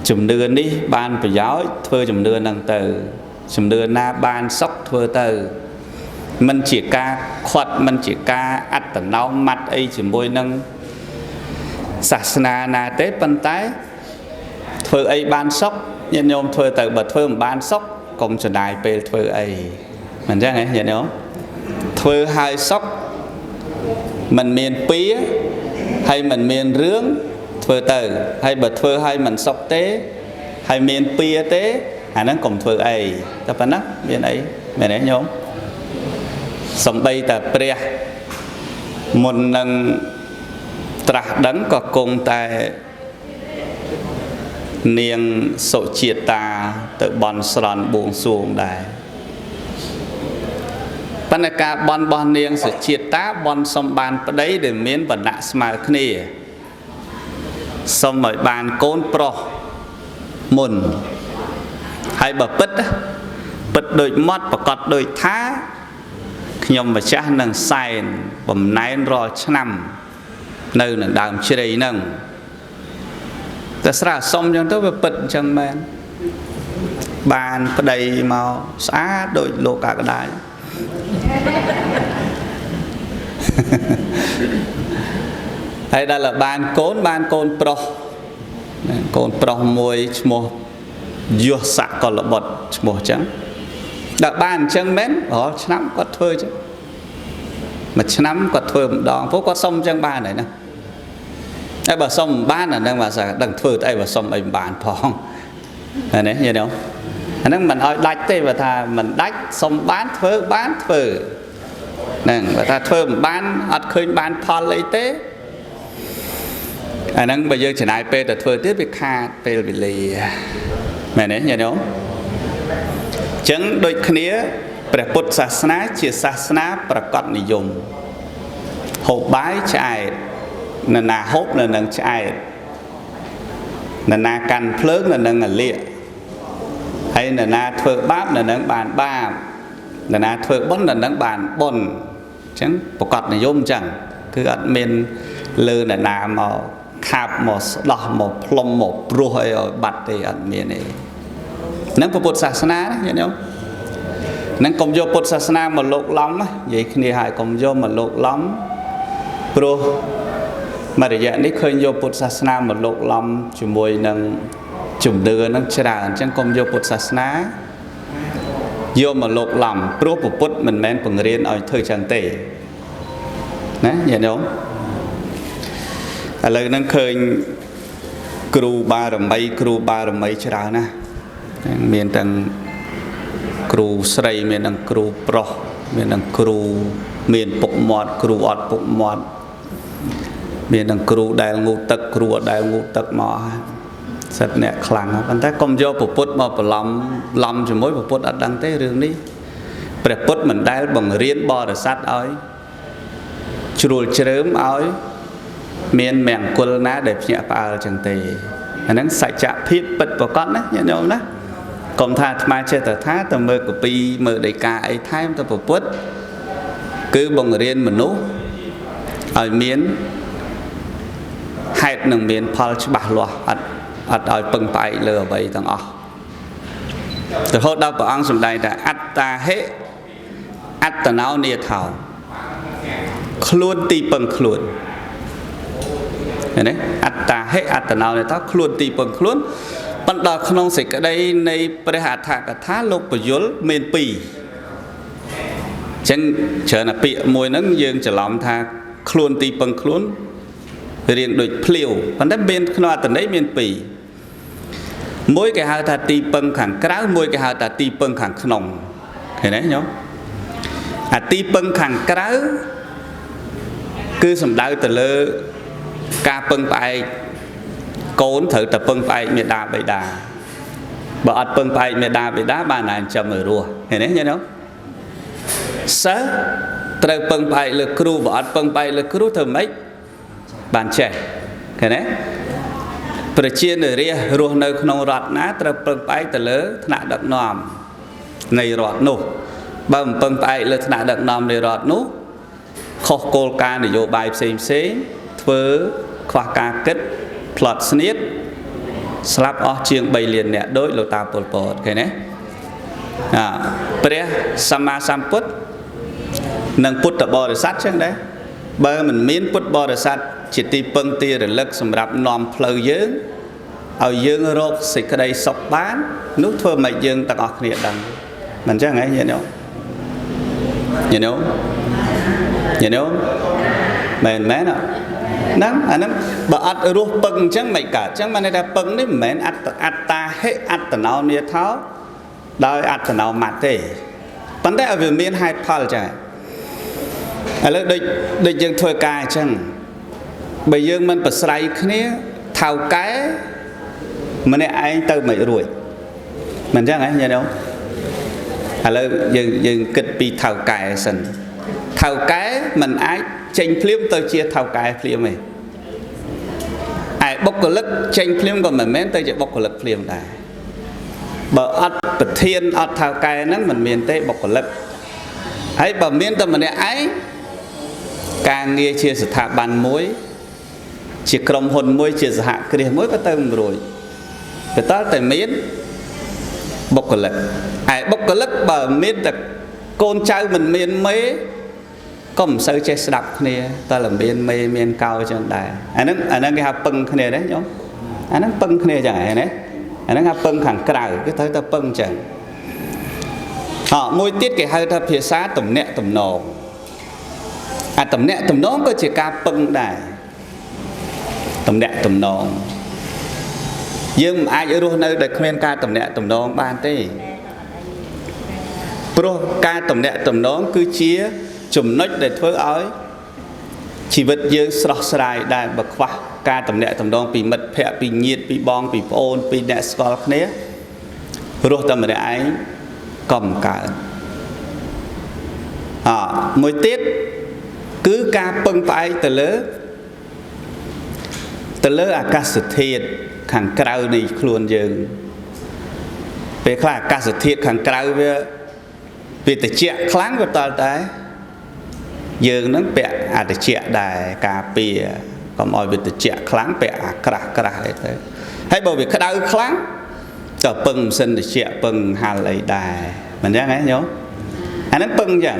chùm đưa đi ban phải giáo thưa chùm đưa năng từ chùm đưa na ban sóc thưa từ mình chỉ ca khoát mình chỉ ca ắt tận nấu mặt ấy chỉ môi năng sát na na tết ban tái thưa ấy ban sóc nhân nhôm thưa từ bật thưa ban sóc cùng cho đại pe thưa ấy mình ra nghe nhận không thưa hai sóc mình miền pía hay mình miền rướng thưa từ hay bật thưa hay mình sóc tế hay miền pía tế nó cùng thưa ấy tập anh á miền ấy miền ấy nhôm sống đây ta pre một lần trả đắng có cùng tại niềng sổ chia ta tự bòn sòn buông xuồng đài ban ca bòn niềng sổ chia ta bòn xong bàn đấy để miến vật nạ smile kia xong rồi bàn côn pro mùn hay bờ bứt đôi mót và cọt đôi thá nhom mà cha nâng sai bầm nái rồi năm nơi nâng đàm chia đây nâng ta sẽ xong cho tôi bật chân men bàn ở đây màu xá đội lộ cả cái đáy đây là bàn côn pro mùi một យោសកលបុត្រឈ្មោះចឹងដល់បានអញ្ចឹងមែនរាល់ឆ្នាំគាត់ធ្វើចឹងមួយឆ្នាំគាត់ធ្វើម្ដងព្រោះគាត់សុំអញ្ចឹងបានហើយណាតែបើសុំមិនបានអាហ្នឹងបើស្អីដឹងធ្វើទៅអីបើសុំអីមិនបានផងហ្នឹងយល់ទេអាហ្នឹងមិនឲ្យដាច់ទេបើថាមិនដាច់សុំបានធ្វើហ្នឹងបើថាធ្វើមិនបានអត់ឃើញបានផលអីទេអាហ្នឹងបើយើងចំណាយពេលទៅធ្វើទៀតវាខាតពេលវេលាមែនទេយល់ទេចឹងដូចគ្នាព្រះពុទ្ធសាសនាជាសាសនាប្រកបនិយមហូបបាយឆ្អែតនរណាហូបនៅនឹងឆ្អែតនរណាកាន់ភ្លើងនៅនឹងអាលៀកហើយនរណាធ្វើបាបនៅនឹងបានបាបនរណាធ្វើបុណ្យនៅនឹងបានបុណ្យចឹងប្រកបនិយមចឹងគឺអត់មានលើនរណាមកខាប់មកស្ដោះមកផ្លុំមកព្រោះអីឲ្យបាត់ទេអត់មានទេហ្នឹងពុទ្ធសាសនាណាញាតិញោមហ្នឹងកុំយកពុទ្ធសាសនាមកលោកឡំនិយាយគ្នាហើយកុំយកមកលោកឡំព្រោះមួយរយៈនេះឃើញយកពុទ្ធសាសនាមកលោកឡំជាមួយនឹងជំនឿហ្នឹងច្រើនអញ្ចឹងកុំយកពុទ្ធសាសនាយកមកលោកឡំព្រោះពុទ្ធមិនមែនបង្រៀនឲ្យធ្វើចឹងទេណាញាតិញោមឥឡូវហ្នឹងឃើញគ្រូបារមីច្រើនណាស់មានទាំងគ្រូស្រីមានទាំងគ្រូប្រុសមានទាំងគ្រូមានពុកមាត់គ្រូអត់ពុកមាត់មានទាំងគ្រូដែលងូតទឹកគ្រូអត់ដែលងូតទឹកមកសិតអ្នកខ្លាំងប៉ុន្តែកុំយកពុទ្ធមកបន្លំជាមួយពុទ្ធអត់ដឹងទេរឿងនេះព្រះពុទ្ធមិនដែលបង្រៀនបរិស័ទឲ្យជ្រួលជ្រើមឲ្យមានមង្គលណាដែលភ្ញាក់ផ្អើលចឹងទេអាហ្នឹងសច្ចភាពពិតប្រកបណាញាតិញោមណាកុំថាអាត្មាចេះតែថាទៅមើលកពីមើលដីកាអីថែមទៅពុទ្ធគឺបង្រៀនមនុស្សឲ្យមានហេតុនឹងមានផលច្បាស់លាស់អត់ឲ្យពឹងផ្អែកលើអ្វីទាំងអស់រហូតដល់ព្រះអង្គសម្ដែងថាអត្តាហេអត្តណោនេថោខ្លួនទីពឹងខ្លួនឃើញទេអត្តាហេអត្តណោនេថោខ្លួនទីពឹងខ្លួនប៉ុន្តែក្នុងសេចក្តីនៃព្រះអដ្ឋកថាលោកពយលមាន2អញ្ចឹងច្រើនតែពាក្យមួយហ្នឹងយើងច្រឡំថាខ្លួនទីពឹងខ្លួនរៀងដូចភ្លាវប៉ុន្តែមានក្នុងអត្ថន័យមាន2មួយគេហៅថាទីពឹងខាងក្រៅមួយគេហៅថាទីពឹងខាងក្នុងឃើញទេញោមអាទីពឹងខាងក្រៅគឺសំដៅទៅលើការពឹងផ្អែកកូនត្រូវតែពឹងផ្អែកមេដាបិតាបើអត់ពឹងផ្អែកមេដាបិតាបានណាចិញ្ចឹមឲ្យរស់ឃើញទេញោមសិស្សត្រូវពឹងផ្អែកលើគ្រូបើអត់ពឹងផ្អែកលើគ្រូធ្វើម៉េចបានចេះឃើញទេប្រជានារីរស់នៅក្នុងរដ្ឋណាត្រូវពឹងផ្អែកទៅលើថ្នាក់ដឹកនាំនៃរដ្ឋនោះបើមិនពឹងផ្អែកលើថ្នាក់ដឹកនាំនៃរដ្ឋនោះខុសគោលការណ៍នយោបាយផ្សេងធ្វើខ្វះការគិតផ្លត់ស្នៀតស្លាប់អស់ជាង3លានអ្នកដោយលោកតាប៉ុលពតឃើញទេព្រះសម្មាសម្ពុទ្ធនិងពុទ្ធបរិស័ទចឹងដែរបើមិនមានពុទ្ធបរិស័ទជាទីពឹងទីរលឹកសម្រាប់នាំផ្លូវយើងឲ្យយើងរកសេចក្តីសុខបាននោះធ្វើឲ្យយើងទាំងអស់គ្នាដឹងមិនចឹងហ៎ញាតិញោមមែនហ្នឹងអាហ្នឹងបើអត់រស់ពឹងអញ្ចឹងមិនកើតអញ្ចឹងបានន័យថាពឹងនេះមិនមែនអត្តាហេអត្តណោនេថោដោយអត្តណោមត្តទេប៉ុន្តែឲ្យវាមានហេតុផលចាឥឡូវដូចយើងធ្វើការអញ្ចឹងបើយើងមិនប្រស្រ័យគ្នាថៅកែម្នាក់ឯងទៅមិនរួចមិនអញ្ចឹងហ៎ញាតិញោមឥឡូវយើងគិតពីថៅកែសិនថៅកែមិនអាចចេញភ្លាមទៅជាថៅកែភ្លាមទេឯបុគ្គលិកចេញភ្លាមក៏មិនមែនទៅជាបុគ្គលិកភ្លាមដែរបើអត់ប្រធានអត់ថៅកែហ្នឹងមិនមានទេបុគ្គលិកហើយបើមានតែម្នាក់ឯងការងារជាស្ថាប័នមួយជាក្រុមហ៊ុនមួយជាសហគ្រាសមួយក៏ទៅមិនរួចទៅតើតែមានបុគ្គលិកឯបុគ្គលិកបើមានតែកូនចៅមិនមានមេក៏មិនសូវចេះស្ដាប់គ្នាតែលមានមេមានកោចឹងដែរអាហ្នឹងគេហៅពឹងគ្នាទេញោមអាហ្នឹងពឹងគ្នាចឹងហ្នឹងណា ហ្នឹងថាពឹងខាងក្រៅគឺត្រូវតែពឹងចឹងមួយទៀតគេហៅថាភាសាទំនាក់ទំនងទំនាក់ទំនងក៏ជាការពឹងដែរទំនាក់ទំនងយើងមិនអាចរស់នៅដោយគ្មានការទំនាក់ទំនងបានទេព្រោះការទំនាក់ទំនងគឺជាចំណុចដែលធ្វើឲ្យជីវិតយើងស្រស់ស្រាយដែរបើខ្វះការទំនាក់ទំនងពីមិត្តភ័ក្តិពីញាតិពីបងពីប្អូនពីអ្នកស្គាល់គ្នារស់តែម្នាក់ឯងក៏មិនកើតមួយទៀតគឺការពឹងផ្អែកទៅលើអាកាសធាតុខាងក្រៅនៃខ្លួនយើងពេលខ្លះអាកាសធាតុខាងក្រៅវាត្រជាក់ខ្លាំងក៏តតែយើងនឹងពាក់អាត្រជាក់ដែរការពារកុំឲ្យវាត្រជាក់ខ្លាំងពាក់អាក្រាស់អីទៅហើយបើវាក្តៅខ្លាំងទៅពឹងម៉ាស៊ីនត្រជាក់ពឹងហាលអីដែរមិនចឹងហ៎ញោមអាហ្នឹងពឹងចឹង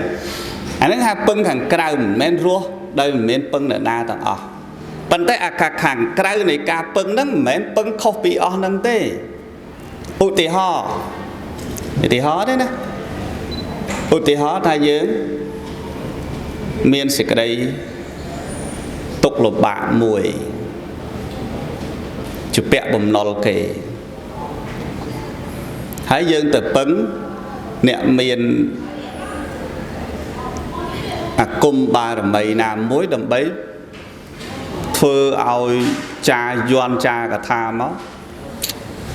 អាហ្នឹងថាពឹងខាងក្រៅមិនមែនរស់ដោយមិនមានពឹងអ្នកណាទាំងអស់ប៉ុន្តែអាខាងក្រៅនៃការពឹងហ្នឹងមិនមែនពឹងខុសពីអស់ហ្នឹងទេឧទាហរណ៍ទេណាឧទាហរណ៍ថាយើងមានសេចក្តីទុក្ខលំបាកមួយជាពាក់បំណុលគេហើយយើងទៅពឹងអ្នកមានអាគមបារមីណាមួយដើម្បីធ្វើឲ្យចាយន់ចាកថាមក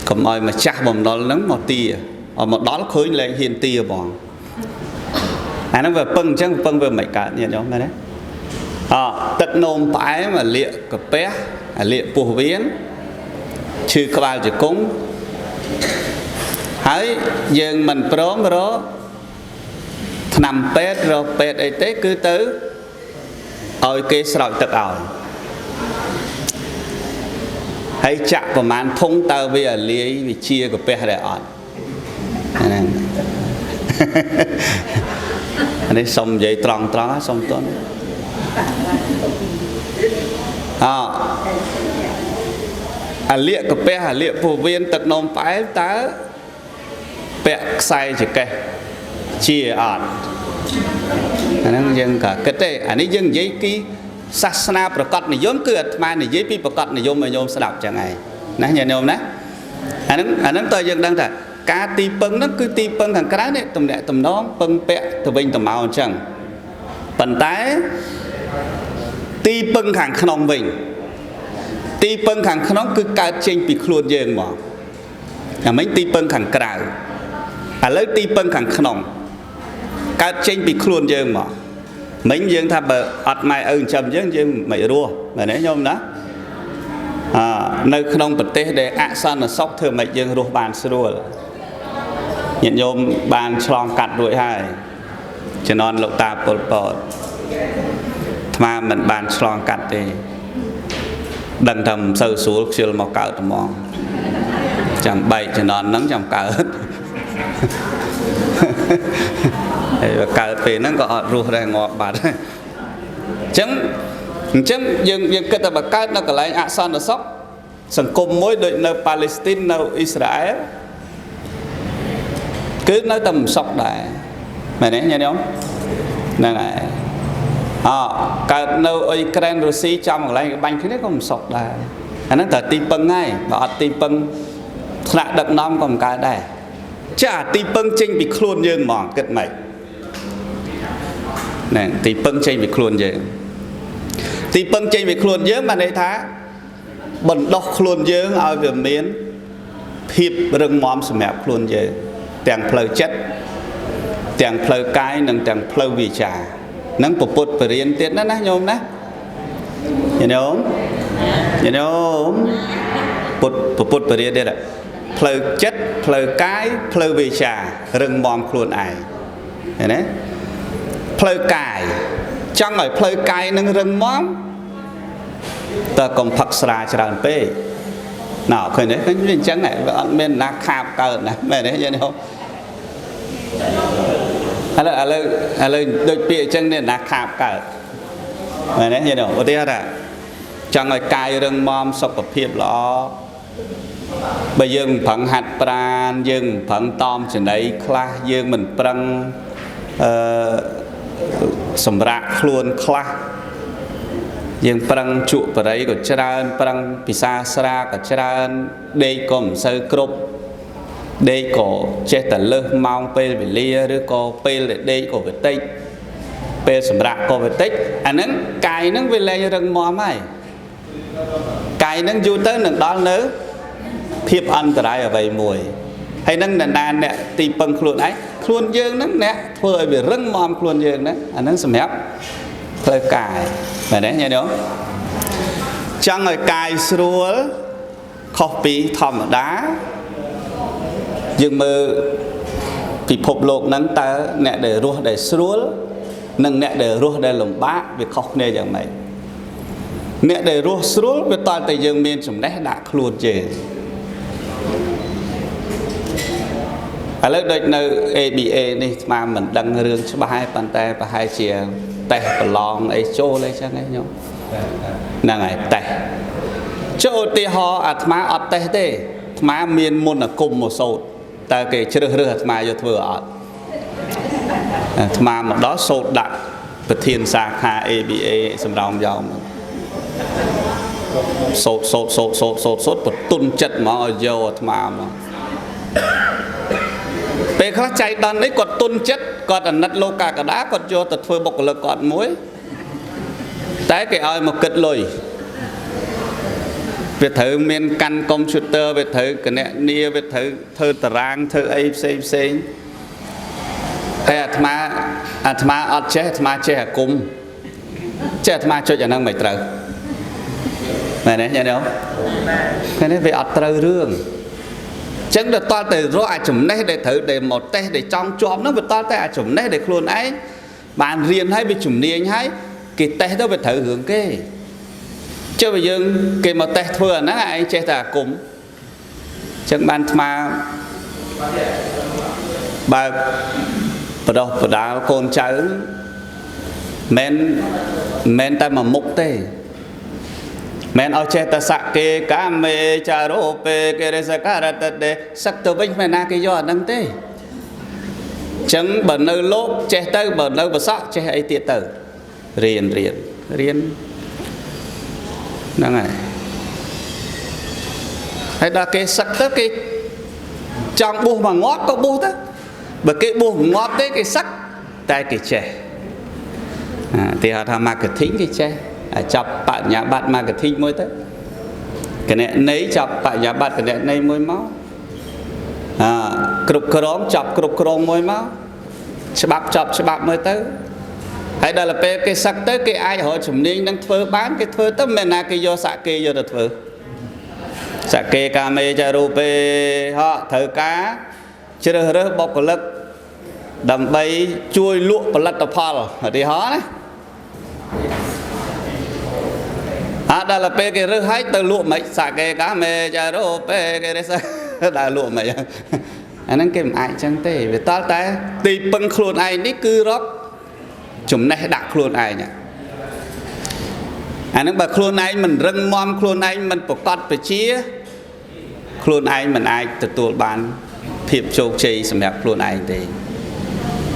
កុំឲ្យម្ចាស់បំណុលហ្នឹងមកទាមកដល់ឃើញលែងហ៊ានទាបងអាហ្នឹងវាពឹងអញ្ចឹងពឹងវាមិនកើតញាតិញោមមែនទេទឹកនោមផ្អែមអាលៀកកាពះអាលៀកពោះវៀនឈឺក្បាលជង្គង់ហើយយើងមិនព្រមរកថ្នាំពេទ្យរកពេទ្យអីទេគឺទៅឲ្យគេស្រោចទឹកឲ្យហើយចាក់ប្រមាណធុងតើវាអាលាយវាជាកាពះដែរអត់ហ្នឹងនេះសុំនិយាយត្រង់សុំតន់អាលៀកកាពះអាលៀកពោះវៀនទឹកនោមផ្អែមតើពាក់ខ្សែចង្កេះជាអត់អាហ្នឹងយើងក៏គិតទេអានេះយើងនិយាយពីសាសនាប្រកបនិយមគឺអាត្មានិយាយពីប្រកបនិយមឲ្យញោមស្ដាប់ចឹងឯងណាញាតិញោមណាអាហ្នឹងតើយើងដឹងថាការទីពឹងហ្នឹងគឺទីពឹងខាងក្រៅនេះទំនាក់ទំនងពឹងពាក់ទៅវិញទៅមកអញ្ចឹងប៉ុន្តែទីពឹងខាងក្នុងវិញទីពឹងខាងក្នុងគឺកើតចេញពីខ្លួនយើងមកអាមិញទីពឹងខាងក្រៅឥឡូវទីពឹងខាងក្នុងកើតចេញពីខ្លួនយើងមកមិញយើងថាបើអត់ម៉ែឪចិញ្ចឹមយើងមិនរស់មែនទេញោមណានៅក្នុងប្រទេសដែលអសន្តិសុខធ្វើម៉េចយើងរស់បានស្រួលញាតិញោមបានឆ្លងកាត់រួចហើយជំនាន់លោកតាប៉ុលពតអាត្មាមិនបានឆ្លងកាត់ទេដឹងថាមិនសូវស្រួលខ្ជិលមកកើតត្មងចាំបែកជំនាន់ហ្នឹងចាំកើតហើយកើតពេលហ្នឹងក៏អត់រស់ដែរងាប់បាត់អញ្ចឹងយើងគិតថាបើកើតនៅកន្លែងអសន្តិសុខសង្គមមួយដូចនៅប៉ាឡេស្ទីននៅអ៊ីស្រាអែលគឺនៅតែមិនសុខដែរមែនទេញាតិញោមហ្នឹងហើយកើតនៅអ៊ុយក្រែនរុស្ស៊ីចំកន្លែងបាញ់គ្នាក៏មិនសុខដែរអាហ្នឹងតែទីពឹងហើយបើអត់ទីពឹងថ្នាក់ដឹកនាំក៏មិនកើតដែរចាទីពឹងចេញពីខ្លួនយើងហ្មងគិតម៉េចណែទីពឹងចេញពីខ្លួនយើងទីពឹងចេញពីខ្លួនយើងបានន័យថាបណ្ដោះខ្លួនយើងឲ្យវាមានភាពរឹងមាំសម្រាប់ខ្លួនយើងទាំងផ្លូវចិត្តទាំងផ្លូវកាយនិងទាំងផ្លូវវាចានឹងពុទ្ធបរិញ្ញាទៀតណាញោមណាញោមពុទ្ធបរិញ្ញាទៀតផ្លូវចិត្តផ្លូវកាយផ្លូវវាចារឹងមាំខ្លួនឯងឃើញទេផ្លូវកាយចង់ឲ្យផ្លូវកាយនឹងរឹងមាំតើកុំផឹកស្រាច្រើនពេកណ៎ឃើញទេឃើញវាអញ្ចឹងហ៎វាអត់មានណាខាបកើតណាមែនទេយល់ទេឥឡូវដូចពាក្យអញ្ចឹងនេះណាខាបកើតមែនទេយល់ទេឧទាហរណ៍ថាចង់ឲ្យកាយរឹងមាំសុខភាពល្អ bây giờ mình phẳng hạt pran dương phẳng tom trên đấy khla dương mình prăng sầm rạc luôn khla dương prăng trụ vào đấy của cha prăng pisa sra của cha đây có một sơ cướp đây có che tận lơ mong pe về lia rồi có pe lại đây có về tây pe sầm rạc có về tây anh nâng cài nâng về lại rừng mò mày cài nâng du tới nâng đó nữa thiệp ăn tại ở vậy mùi hay nâng nè nè nè tìm bằng khuôn ấy khuôn dương nâng nè thôi về rừng mòm khuôn dương đấy anh nâng sầm hẹp thôi cài phải đấy nghe đúng chẳng rồi cài srul copy thầm đá nhưng mà bị phộp lột nâng ta nè để ruột để srul nâng nè để ruột để lồng bá việc khóc nè dạng này nè để ruột srul về toàn tại dương miền sầm đấy đã khuôn chè ở lớp đợt nơi ABA này mà mình đăng rương cho ba hai bàn tay và hai chia tay và lon ấy trôi lấy cho ngay nhau là ngày tay chỗ thì họ mà ọt tay thế mà miền môn là cùng một số ta kể chưa được mà cho thừa ọt mà một đó sốt đặt và thiên sa kha ABA xâm đồng dòng sốt một tuần chất mà ở dâu mà về khá chạy đàn ấy còn tôn chất còn ở nát lô cả đá còn cho tật phơi bọc lực còn muối tại cái ai mà kịch lùi về thử miền căn computer về thử cái nè nia về thử thơ tàng thơ ấy xem cái atma ở chế cùng chế atma cho cho năng mày trời này đấy nhớ không cái này về ở trời rương chẳng được toa từ rõ chủng này để thử để một tay để trong chọp nó vượt toa tay chủng này để luôn ấy bạn riêng hay bị chủng niên hay cái tay đó phải thử hướng cái chứ bây giờ cái một tay thừa nó ai che ta cũng chẳng ban mà bà bắt đầu con cháu men ta mà mục tê men ở trên ta sạc cái cá mê cha rô pe cái đấy sa cá ra để sắc từ bên mà na cái giò đăng tê chẳng bẩn nơi lốp che tới bẩn nơi bờ sọ che ấy tiệt tử riêng năng này hay là cái sắc tới cái trong buông mà ngót có buông đó bởi cái buông ngót tới cái sắc tay cái trẻ thì họ tham marketing cái trẻ chọc bạn nhà bạn marketing mới tới cái này nấy chọc bạn nhà bạn cái này này mới máu cục crom chọc cục crom mới máu chọc mới tới hay đây là cái sắc tới cái ai họ chủng niên đang phơi bán cái phơi tới mình là cái do xạ kê do được phơi xạ kê cà mê cha rupe họ thợ cá chưa được bọc lực đầm bay chui lụa và lật tập phò ở đi họ đấy đây là pe cái rư hay từ lụa mấy xả cái cá mê cha rô pe cái đấy sao đã lụa mấy anh ấy kêu ai chẳng thế về ta ta tì bằng khuôn ai ní cứ rót chúng này đặt khuôn ai nhỉ anh ấy bảo khuôn ai mình răng mom khuôn ai mình bộc tọt về chia khuôn ai mình ai từ tuổi bán phiệp chốt chì xem đẹp khuôn ai thì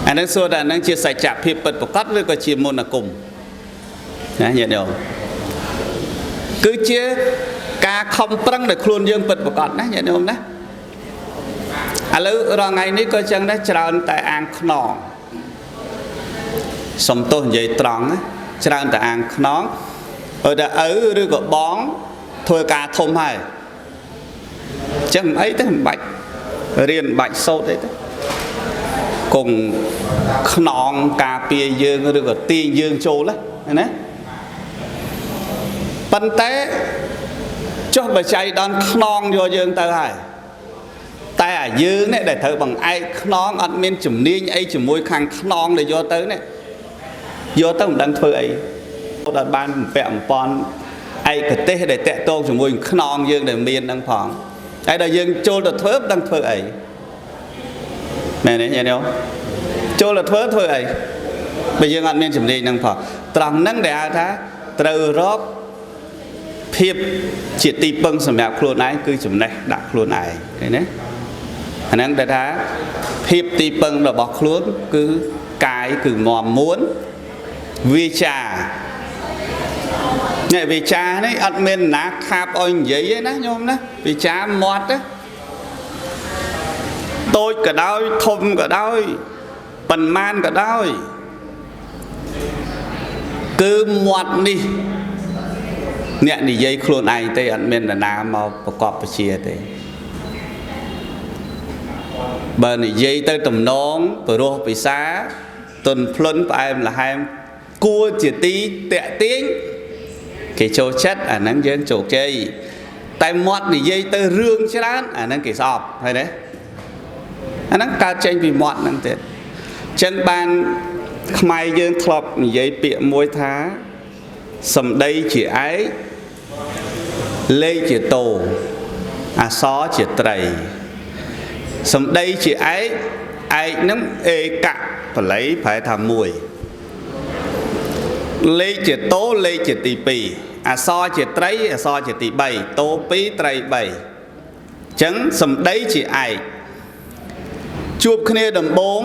anh ấy xưa là anh chia sẻ chạp phiệp bật bộc tọt với cái chia môn là cùng nhá nhận được cứ chia ca không prăng để khuôn dương bật bộc tọt nhá nhận được không đấy lỡ rồi ngày ní coi chân đấy tràn tại an khnon xong tôi vậy tròn á tràn tại an khnon ở đã ở rồi có bón thôi cả thôm hay chân ấy tới bạch riêng bạch sâu đấy cùng khnon cà pia dương rồi có tiên dương trâu đấy nè bắn té cho bà chạy đón khnon vô dương tao hay tại à dương này để thử bằng ai non ăn men chủng niên ai chủng môi khang non để vô tới này vô tới đang phơi ấy đặt ban vẹn pon ai cái tê để tẹt tôn chủng môi non dương để miên đang phẳng ai là dương trôi là thớp đang phơi ấy này này nhớ không trôi là thớp phơi ấy bây giờ ăn men chủng niên đang phẳng trăng nắng để ai thá từ rót ភាពជាទីពឹងសម្រាប់ខ្លួនឯងគឺចំណេះដាក់ខ្លួនឯងឃើញទេអាហ្នឹងដែលថាភាពទីពឹងរបស់ខ្លួនគឺកាយគឺងំមួនវាចានេះវាចានេះអត់មានណាខាបឲ្យនិយាយទេណាញោមណាវាចាមាត់ណាតូចក៏ដោយធំក៏ដោយប៉ុន្មានក៏ដោយគឺមាត់នេះអ្នកនិយាយខ្លួនឯងទេអត់មាននរណាមកប្រកបពជាទេបើនិយាយទៅតំណងបរោះពិសាទុនភ្លុនផ្អែមល្ហែមគួរជាទីតាក់ទាញគេចូលចិត្តអាហ្នឹងយើងជោគជ័យតែមាត់និយាយទៅរឿងច្រើនអាហ្នឹងគេស្អប់ហើយទេអាហ្នឹងកើតចេញពីមាត់ហ្នឹងទៀតអញ្ចឹងបានខ្មែរយើងធ្លាប់និយាយពាក្យមួយថាសម្ដីជាឯកលេខជាតោអក្សរជាត្រីសម្ដីជាឯកឯកហ្នឹងអេកៈបល័យប្រែថាមួយលេខជាតោលេខជាទី2អក្សរជាត្រីអក្សរជាទី3តោ2ត្រី3អញ្ចឹងសម្ដីជាឯកជួបគ្នាដំបូង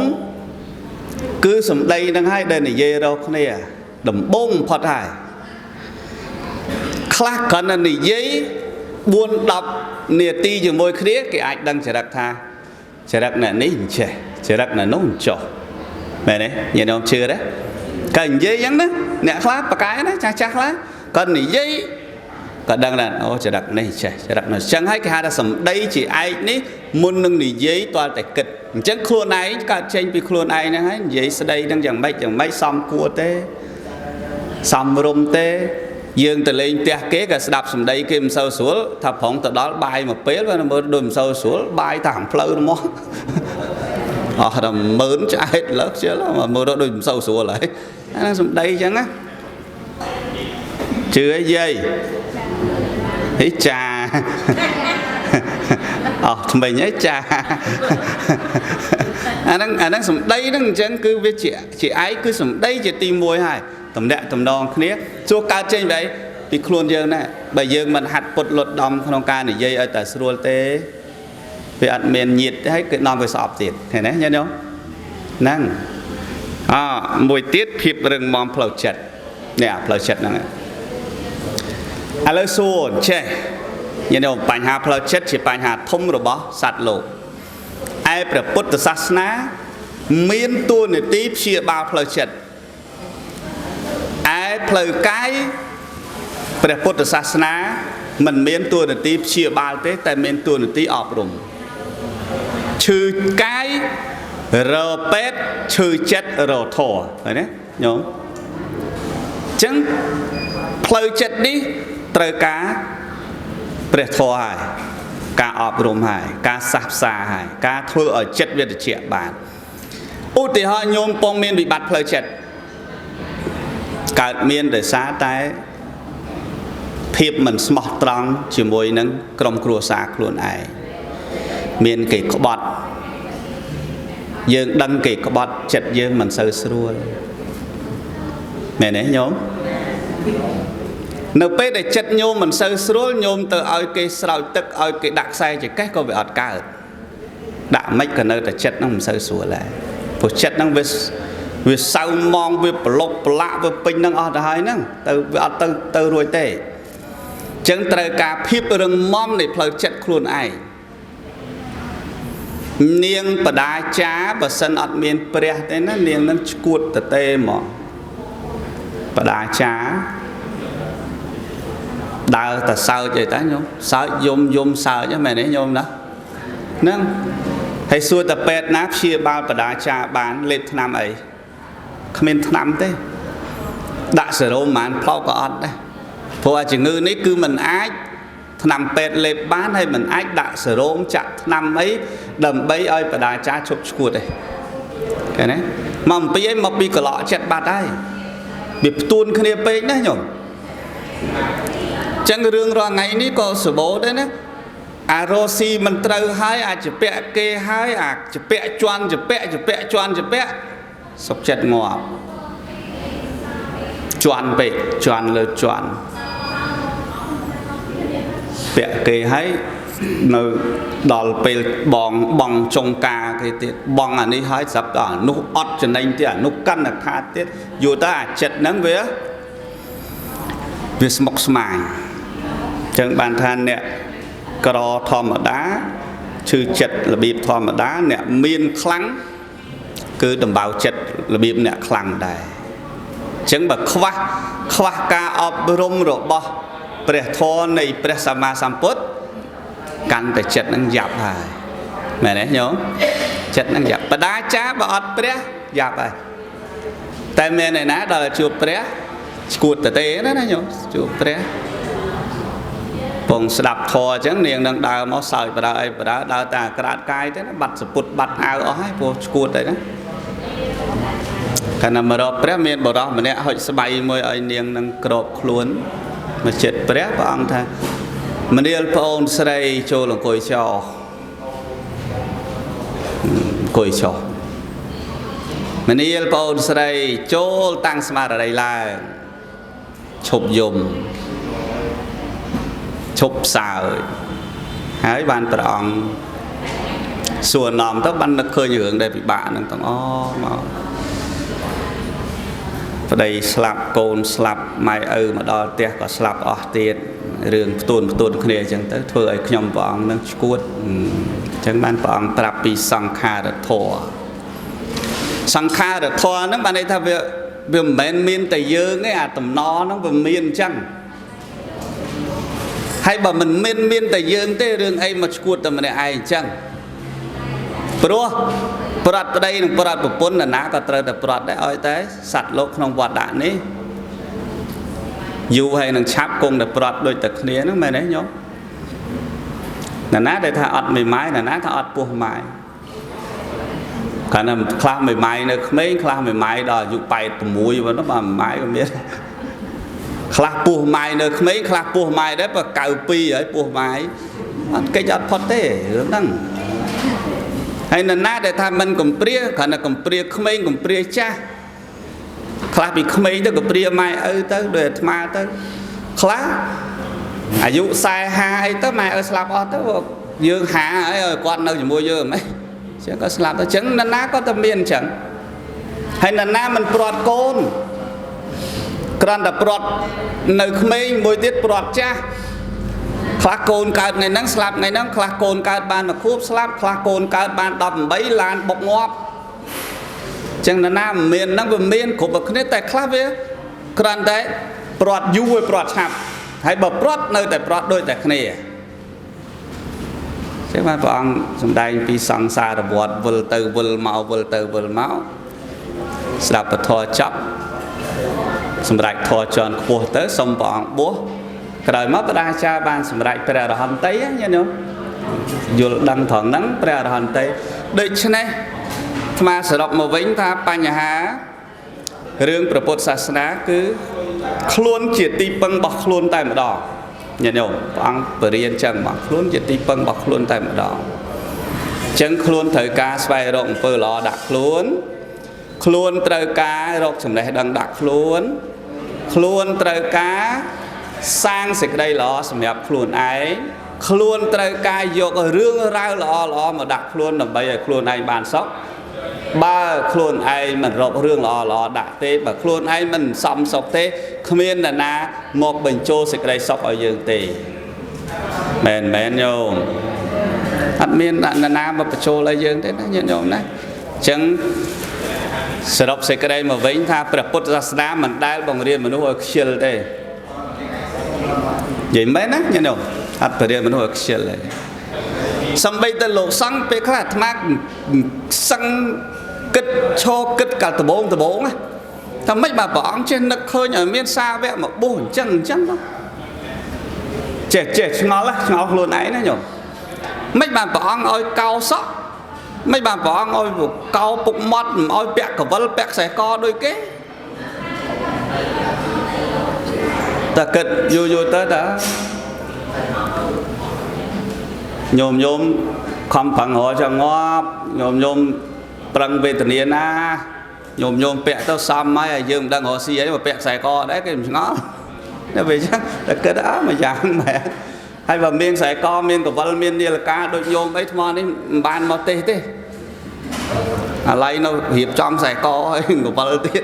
គឺសម្ដីហ្នឹងហើយដែលនិយាយរកគ្នាដំបូងបំផុតហើយខ្លះគ្រាន់តែនិយាយ 4-10 នាទីជាមួយគ្នាគេអាចដឹងចរិតថាចរិតអ្នកនេះអញ្ចេះចរិតអ្នកនោះអញ្ចោះមែនទេញាតិញោមជឿទេក៏និយាយអញ្ចឹងណាអ្នកខ្លះប៉កែណាចាស់ខ្លះក៏និយាយក៏ដឹងថាអូចរិតនេះចេះចរិតនោះអញ្ចឹងហើយគេហៅថាសម្ដីជាឯកនេះមុននឹងនិយាយទាល់តែគិតអញ្ចឹងខ្លួនឯងកើតចេញពីខ្លួនឯងហ្នឹងហើយនិយាយស្ដីហ្នឹងយ៉ាងម៉េចសមគួរទេសមរម្យទេយើងទៅលេងផ្ទះគេក៏ស្ដាប់សម្ដីគេមិនសូវស្រួលថាប្រងទៅដល់បាយមួយពេលបើមើលដូចមិនសូវស្រួលបាយតាមផ្លូវហ្មងអស់តែមើលឆ្អែតលើខ្ជិលមើលដូចមិនសូវស្រួលហើយអាហ្នឹងសម្ដីអញ្ចឹងណាជឿអីយាយហេចាអស់ថ្មិញហេចាអាហ្នឹងសម្ដីហ្នឹងអញ្ចឹងគឺវាជាឯកគឺសម្ដីជាទី1ហើយតំណាក់តំណងគ្នាជួកើតចេញទៅពីខ្លួនយើងណាបើយើងមិនហាត់ពុតលត់ដំក្នុងការនិយាយឲ្យតែស្រួលទេវាអត់មានញាតទេហើយគឺនាំវាស្អប់ទៀតឃើញទេញាតិញោមហ្នឹងមួយទៀតភាពរឹងមាំផ្លូវចិត្តនេះផ្លូវចិត្តហ្នឹងឥឡូវសួរចេះញាតិញោមបញ្ហាផ្លូវចិត្តជាបញ្ហាធំរបស់សត្វលោកឯព្រះពុទ្ធសាសនាមានតួនាទីព្យាបាលផ្លូវចិត្តឯផ្លូវកាយព្រះពុទ្ធសាសនាមិនមានតួនាទីព្យាបាលទេតែមានតួនាទីអប់រំឈឺកាយរពេទ្យឈឺចិត្តរធរឃើញទេញោមអញ្ចឹងផ្លូវចិត្តនេះត្រូវការព្រះធម៌ហើយការអប់រំហើយការសាសផ្សាហើយការធ្វើឲ្យចិត្តវាត្រជាក់បានឧទាហរណ៍ញោមពងមានវិបត្តិផ្លូវចិត្តកើតមានដោយសារតែភាពមិនស្មោះត្រង់ជាមួយនឹងក្រុមគ្រួសារខ្លួនឯងមានគេក្បត់យើងដឹងគេក្បត់ចិត្តយើងមិនសូវស្រួលមែនទេញោមនៅពេលដែលចិត្តញោមមិនសូវស្រួលញោមទៅឲ្យគេស្រោចទឹកឲ្យគេដាក់ខ្សែចង្កេះក៏វាអត់កើតដាក់មិនក៏នៅតែចិត្តហ្នឹងមិនសូវស្រួលដែរព្រោះចិត្តហ្នឹងវាសៅមងវាប្រឡុកប្រឡាក់វាពេញនឹងអស់ទៅហើយហ្នឹងទៅវាអត់ទៅរួចទេអញ្ចឹងត្រូវការភាពរឹងមាំនៃផ្លូវចិត្តខ្លួនឯងនាងបដាចាបើសិនអត់មានព្រះទេណានាងនឹងឈួតតទេហ្មងបដាចាដើរតែសើចអីតាញោមសើចយំសើចហ្នឹងមែនទេញោមណាហ្នឹងហើយសួរតែពេទ្យណាព្យាបាលបដាចាបានលេបថ្នាំអីគ្មានថ្នាំទេដាក់សេរ៉ូមបានផ្លោកក៏អត់ដែរព្រោះជំងឺនេះគឺមិនអាចថ្នាំពេទ្យលេបបានហើយមិនអាចដាក់សេរ៉ូមចាក់ថ្នាំអីដើម្បីឲ្យបដាចាឈប់ឈួតទេឃើញទេមកអំពីអីមកពីកន្លក់ចិត្តបាត់ហើយវាផ្ទួនគ្នាពេកណាញោមចឹងរឿងរាល់ថ្ងៃនេះក៏សបោដែរណាអារ៉ូស៊ីមិនត្រូវហើយអាចពាក់គេហើយអាចពាក់ជន់ចពាក់សុខចិត្តងាប់ជន់ពេកជន់លើជន់ bẹ kê hay nơi đòi bê bong trong ca cái tiết bong anh ấy hay sắp đó nút ọt cho nên tiết nút căn là khá tiết dù ta chật nắng với mọc mài chẳng bàn than nè cỏ thò mà đá chư chật là bịp thò mà đá nè miên khăn cứ đồng bào chật là bịp nè khăn đây chẳng bật khoa ca ọp rung rồi bò bè thô này bè sama samput căn để chật năng dạp hài mẹ đấy nhớ chật năng dạp bà đá chá bà ọt bè dạp hài tại mẹ này ná đời chụp bè cuột tờ tế đó nhớ chụp bè bông đạp thò chẳng niềng đang đào máu sợi bà đào ta cái cài thế nó bật sụp bật áo ở hai bộ cuột đấy đó cái nào mà đó bè miền bảo đó mà nè hội sẽ bay môi ở niềng đang cọp luôn mà chết bè bà ông tha mình đi ôn sợi cho là cối cho mình đi ôn sợi cho tăng smart ở đây là chụp dùng chụp xào hãy ban tròn xuồng nòm tất ban nó khơi nhượng đây bị bạn đang tòng mà ở đây slap côn slap mai mà đo tia có slap ở tiền rừng tuôn kia chẳng tới thôi ấy nhom vòng nó cuột chẳng ban vòng trap bị sang kha được thua nó ban đây ta việc men miên tây dương ấy tầm nó vừa miên chăng hay bà mình miên tây dương tới rừng ấy mà cuột tầm này ai chăng Prat đây là prat bột pun là ná có trời là prat đấy ơi thế sạch lốp không vọt đạn ấy dù hay là chắp cùng là prat đôi tật kia nó mày đấy nhớ là ná để tha ọt mày mái là ná tha ọt buông mái cả năm khla mày mái nữa mấy khla mày mái đó dụ bài tụm mũi và nó bằng mái không biết khla buông mái nữa mấy khla buông mái đấy và cào pi ở buông mái cái giọt phật thế hướng đăng hay là ná để tham mình cùng pria khả năng cùng pria không mấy cùng pria cha khá bị không mấy tới cùng pria mai tới để mà tới khá dụ sai hai tới mai slap ở tới dương hạ ấy con đâu chỉ mua dương mấy chứ có slap tới chứng nên ná có tâm miên chẳng hay là ná mình prot côn còn là prot nơi không mấy mùi tiết prot cha khá côn cao ngày nắng slap ngày nắng khá côn cao ban mà khúc slap khá côn cao ban đầm bấy lan bọc ngọt chẳng là nam miền nó vừa miền của bậc này tại khá với còn đấy prot du với prot chạp hay bậc prot nơi tại prot đôi tại này chứ mà bọn chúng ta đi sang xa là bọt vượt từ vượt máu slap và thò chọc xong rạch thò tròn của tới xong bọn bố cái đời mất ra cha ban sầm rải pre ra hòn tây nhá nhớ dù đăng thằng nắng pre ra hòn tây đây chứ này mà sử dụng một vĩnh tha pa nhà há riêng Phật sát na cứ luôn chỉ ti băng bọc luôn tại một đỏ nhớ nhớ ông bền chẳng bọc luôn chỉ ti băng bọc luôn tại một đỏ chẳng luôn thời ca xoay rộng phơi lò đặt luôn trời cá rộng sầm này đang đặt luôn trời cá sang sạch đây lọ sầm đẹp luôn ấy luôn trời ca dục rương rau lọ mà đặt luôn là bây giờ luôn anh bàn sóc ba luôn ai mình rộng rương lọ đặt thế và luôn ai mình xong sọc thế không biết là na một bình trô sạch đây sọc ở dương tì mền nhau ăn miên là na mà trô lại dương thế nó nhận nhộm đấy chẳng sử dụng sạch đây mà vĩnh tha Phật giáo Nam mình đai bằng riêng mà nó ở chill đây vậy mấy nè như nào hạt phải đi mình nói chuyện lại xong bây giờ lộ xăng pe khác mát xăng kích cho kích cả từ bốn á thằng mấy bà bỏ trên nó khơi ở miền xa vẽ mà buồn chân đó trẻ ngó luôn ấy nó nhổ mấy bà bỏ ôi cao sóc mấy bà bỏ ôi cao bụng mót ôi bẹt cả vân bẹt xẻ co đôi kế ta kịch vui tới đã nhôm không phẳng họ cho ngóp nhôm bằng về tình yên á nhôm bẹt tao xăm ấy dương đang họ xì ấy mà bẹt xài co đấy cái ngó nó về chắc ta kịch đó mà dạng mẹ hay và miền sài co miền của vân miền đi là ca đội nhôm ấy mà đi bàn mà tê tê lấy nó hiệp trong sài co ấy của vân tiết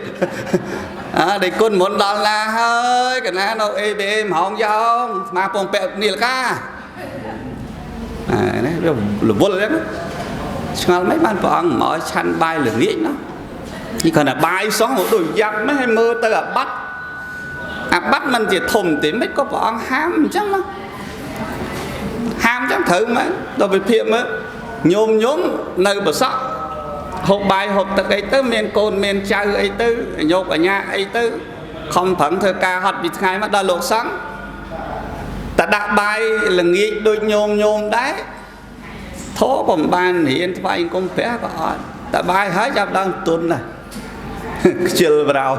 để con muốn đòn là hơi cái này nó em không giao mà phong bẹ đi là ca này là vô lắm ngal mấy ban phong mở chăn bay là nghĩ nó chỉ còn là bay xóa một đôi giặc mấy hay mơ tới là bắt mình chỉ thùng thì mấy có bọn ham chắc nó ham chắc thử mà tôi bị phiền á nhôm nơi bờ sọ hộp bài hộp tật ấy tới miền cồn miền trai ấy tới nhộp ở nhà ấy tới không phẳng thơ ca hoạt bị khai mà đã lộ sáng ta đã bài là nghĩ đôi nhôm đấy thố bầm bàn hiện phải công phép của họ ta bài hái chạp đang tuần này chưa vào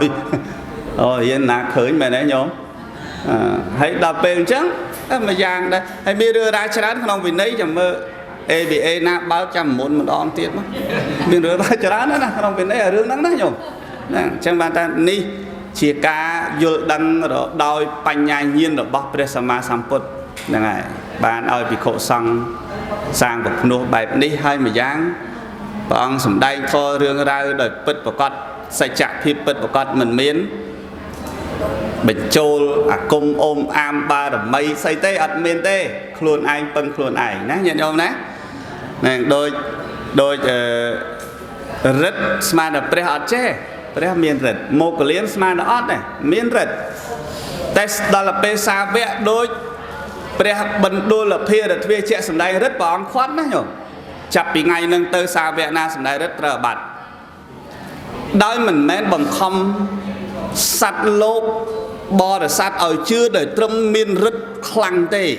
rồi hiện nạc khởi mày đấy nhôm hãy đập bền trắng mà giang đây hãy biết đưa ra chán không vì nấy chẳng mơ ABA na báo trăm muốn một đòn tiết mà mình đưa ra chán đó nè không vì nấy ở rương nắng đó nhôm chẳng bàn ta ni chỉ cả vô đăng rồi đòi bành nhai nhiên rồi bóc presama samput này bạn ơi bị khổ sang vật nô bài đi hay mà giang bọn sủng đây thôi rương ra đời bứt vào con sai chặt thì bứt vào con mình miến bệnh trôi cung ôm am ba đầm mây xây tê ắt miền tê luôn anh phân luôn ảnh nè nhận không nè này đôi rất smart là pre hot che pre miền rất một cái liên smart là hot này miền rất test đó là pe sa vẽ đôi pre bần đôi là phê là thuê che sầm đây rất bóng khoát đó nhở chập bị ngày nâng tơ sa vẽ na sầm đây rất là bật đôi mình men bằng không sắt lốp bò để sát ở chưa để trâm miên rất khăng tê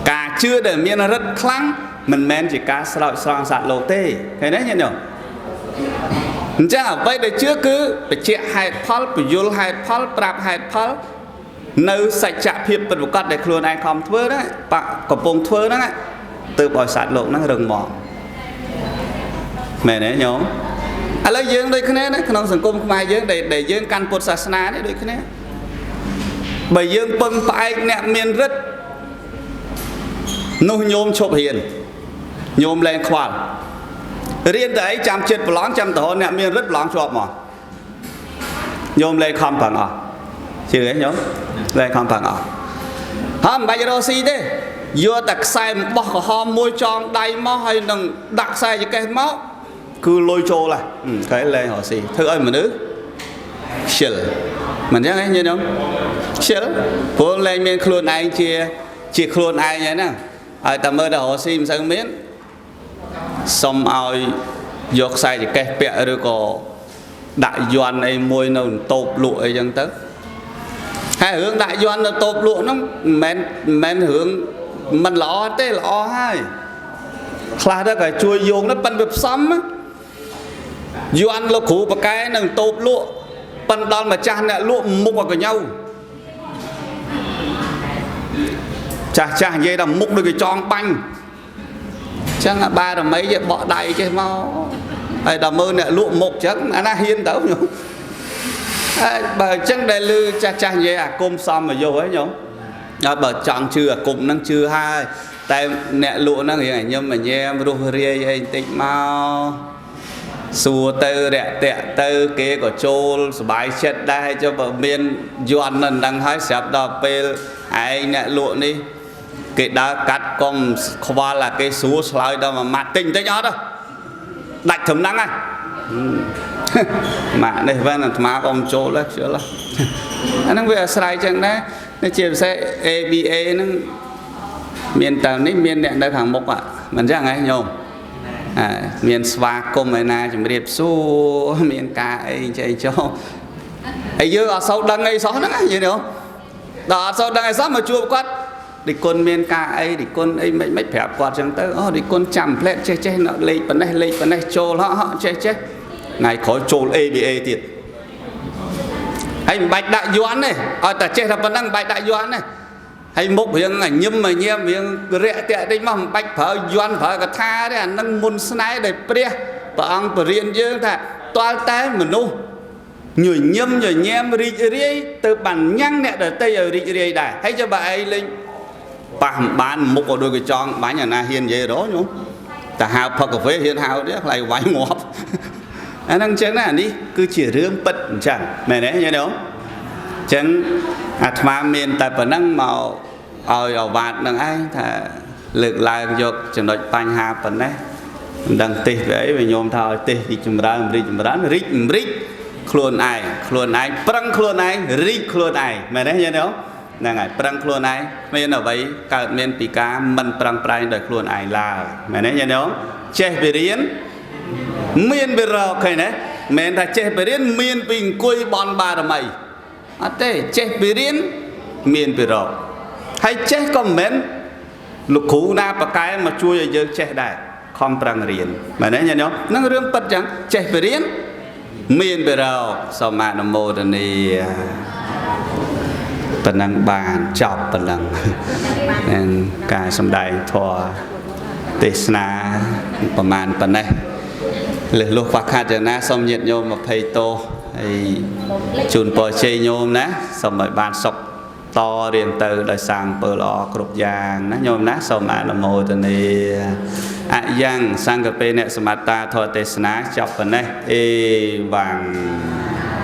cả chưa để miên rất khăng mình men chỉ cá sợi xoang sạt lỗ tê thế đấy nhỉ chắc vậy để chưa cứ phải chạy hai phal phải vô hai phal prap hai phal nơi sạch chạm hiệp bật một cắt để luôn anh không thưa đấy bạn có bông thưa đó từ bò sạt lỗ nó rừng mỏ mẹ đấy nhớ lấy dương đây cái này đấy không sừng cung mai dương để dương căn Phậtศาสนาđấy đấy cái này bởi dương bưng phải nẹt miên rất nô nhôm chụp hiền nhôm lên khoan riêng đấy chăm chết lóng chăm tổ nẹt miên rất lóng chụp mà nhôm lên không bằng à chưa đấy nhớ lên không bằng à không bây giờ gì thế vừa đặt sai bỏ hòm môi tròn đầy máu hay đừng đặt sai cho cái máu cứ lôi trô là cái lên họ gì thưa ơi mà nữ xỉl mình nhớ như không xỉl phố lên miền khuôn anh chia khuôn ai nhé nè ai tầm mơ họ xin sang miến xong ai dọc sai thì cái bẹ rồi có đại doan ấy môi nó tộp lụa ấy chẳng tới hai hướng đại doan nó tộp lụa nó men hướng mình lọ tê lọ hai khai đó cái chui dùng nó bắn bịp xóm á doan lo khủ và cái nâng tộp lụa bắn đòn mà cha nè lụa mục vào cái nhau chả dây đầm mục được cái tròn banh chắc là ba là mấy vậy bỏ đầy chứ mau ai đầm mơ nè lụa mục chắc anh hiên tấu nhung bà chắc đây lư cha dây côm xong mà vô ấy nhung bà chọn chưa cùng năng chưa hai tại nè lụa nó hiện ảnh nhưng mà nhe rô rê anh tích mau xua tư đẹp tẹ tư kế của chôl bài chết đây cho bà miên doan nần đang hái xếp đọc bê anh nè lụa đi cái đã cắt con qua là cái xua slide đâu mà mặt tình tới nhó đâu đạch thầm năng mà đây vẫn là má con chỗ lắm chưa lắm anh đang về slide chẳng đấy nó chìm xe ABA nó miền tàu ní miền điện đây hàng mục ạ mình chắc ngay nhôm miền sva công này na chừng đẹp su miền ca ấy chạy cho ấy dư ở sau đằng ấy xó nó gì nữa đó sau đằng ấy xó mà chua quát đi con miền ca ấy đi con ấy mấy phép quạt chẳng tới đi con chầm lệ che nó lấy phần này trôi họ che ngày khỏi trôi ABA tiệt anh bạch đại doan này ta che là phần năng bạch đại doan này hay mục hiện ảnh nhâm mà nhem hiện rẻ tệ đấy mà bạch phở doan phở cả tha đấy năng môn snáy để pre và ông riêng dương thà toa té mình nu nhồi nhâm rít rít từ bản nhăng nè đời tây ở rít rít đại hay cho bà ấy lên bán một đôi cái tròn bán nhà na hiền vậy đó nhú ta hào phật cà phê hiền hào đấy lại vái ngọt anh đang chén này đi cứ chỉ rương bật chẳng mẹ đấy nhớ đâu chén mà miền tại phần năng màu ở vạt đằng ai thà lực lại dọc chẳng đợi bánh hà phần đấy đằng tì vậy về nhôm thao tì đi chùm ra rít khuôn ai prăng khuôn ai rít khuôn ai mẹ đấy nhớ đâu nè ngài prăng khuôn ai miền ở vậy cả miền pì cá mình prăng prai đời khuôn ai là mẹ đấy nhớ đâu che về riêng miền bờ rào cái này miền ta che về riêng miền bình quê bon ba là mày à thế che về riêng miền bờ rào hay che còn miền lục khú na bạc cái mà chui giờ che đại không prang riêng mà đấy nhớ không nó rương bật chẳng che về riêng miền bờ rào sao mà nó mô đần đi phần năng bàn chọc phần năng cả sầm đại thọ tê naประมาณphần này lực lúc phát hạt cho na xong nhiệt nhôm mà thầy tô chun bò chơi nhôm ná xong rồi bàn sọc to riêng từ đời sang bờ lò cột giang ná nhôm ná xong mà là mồi từ này giang sang cà phê nè sầm ta thọ tê na chọc phần này vàng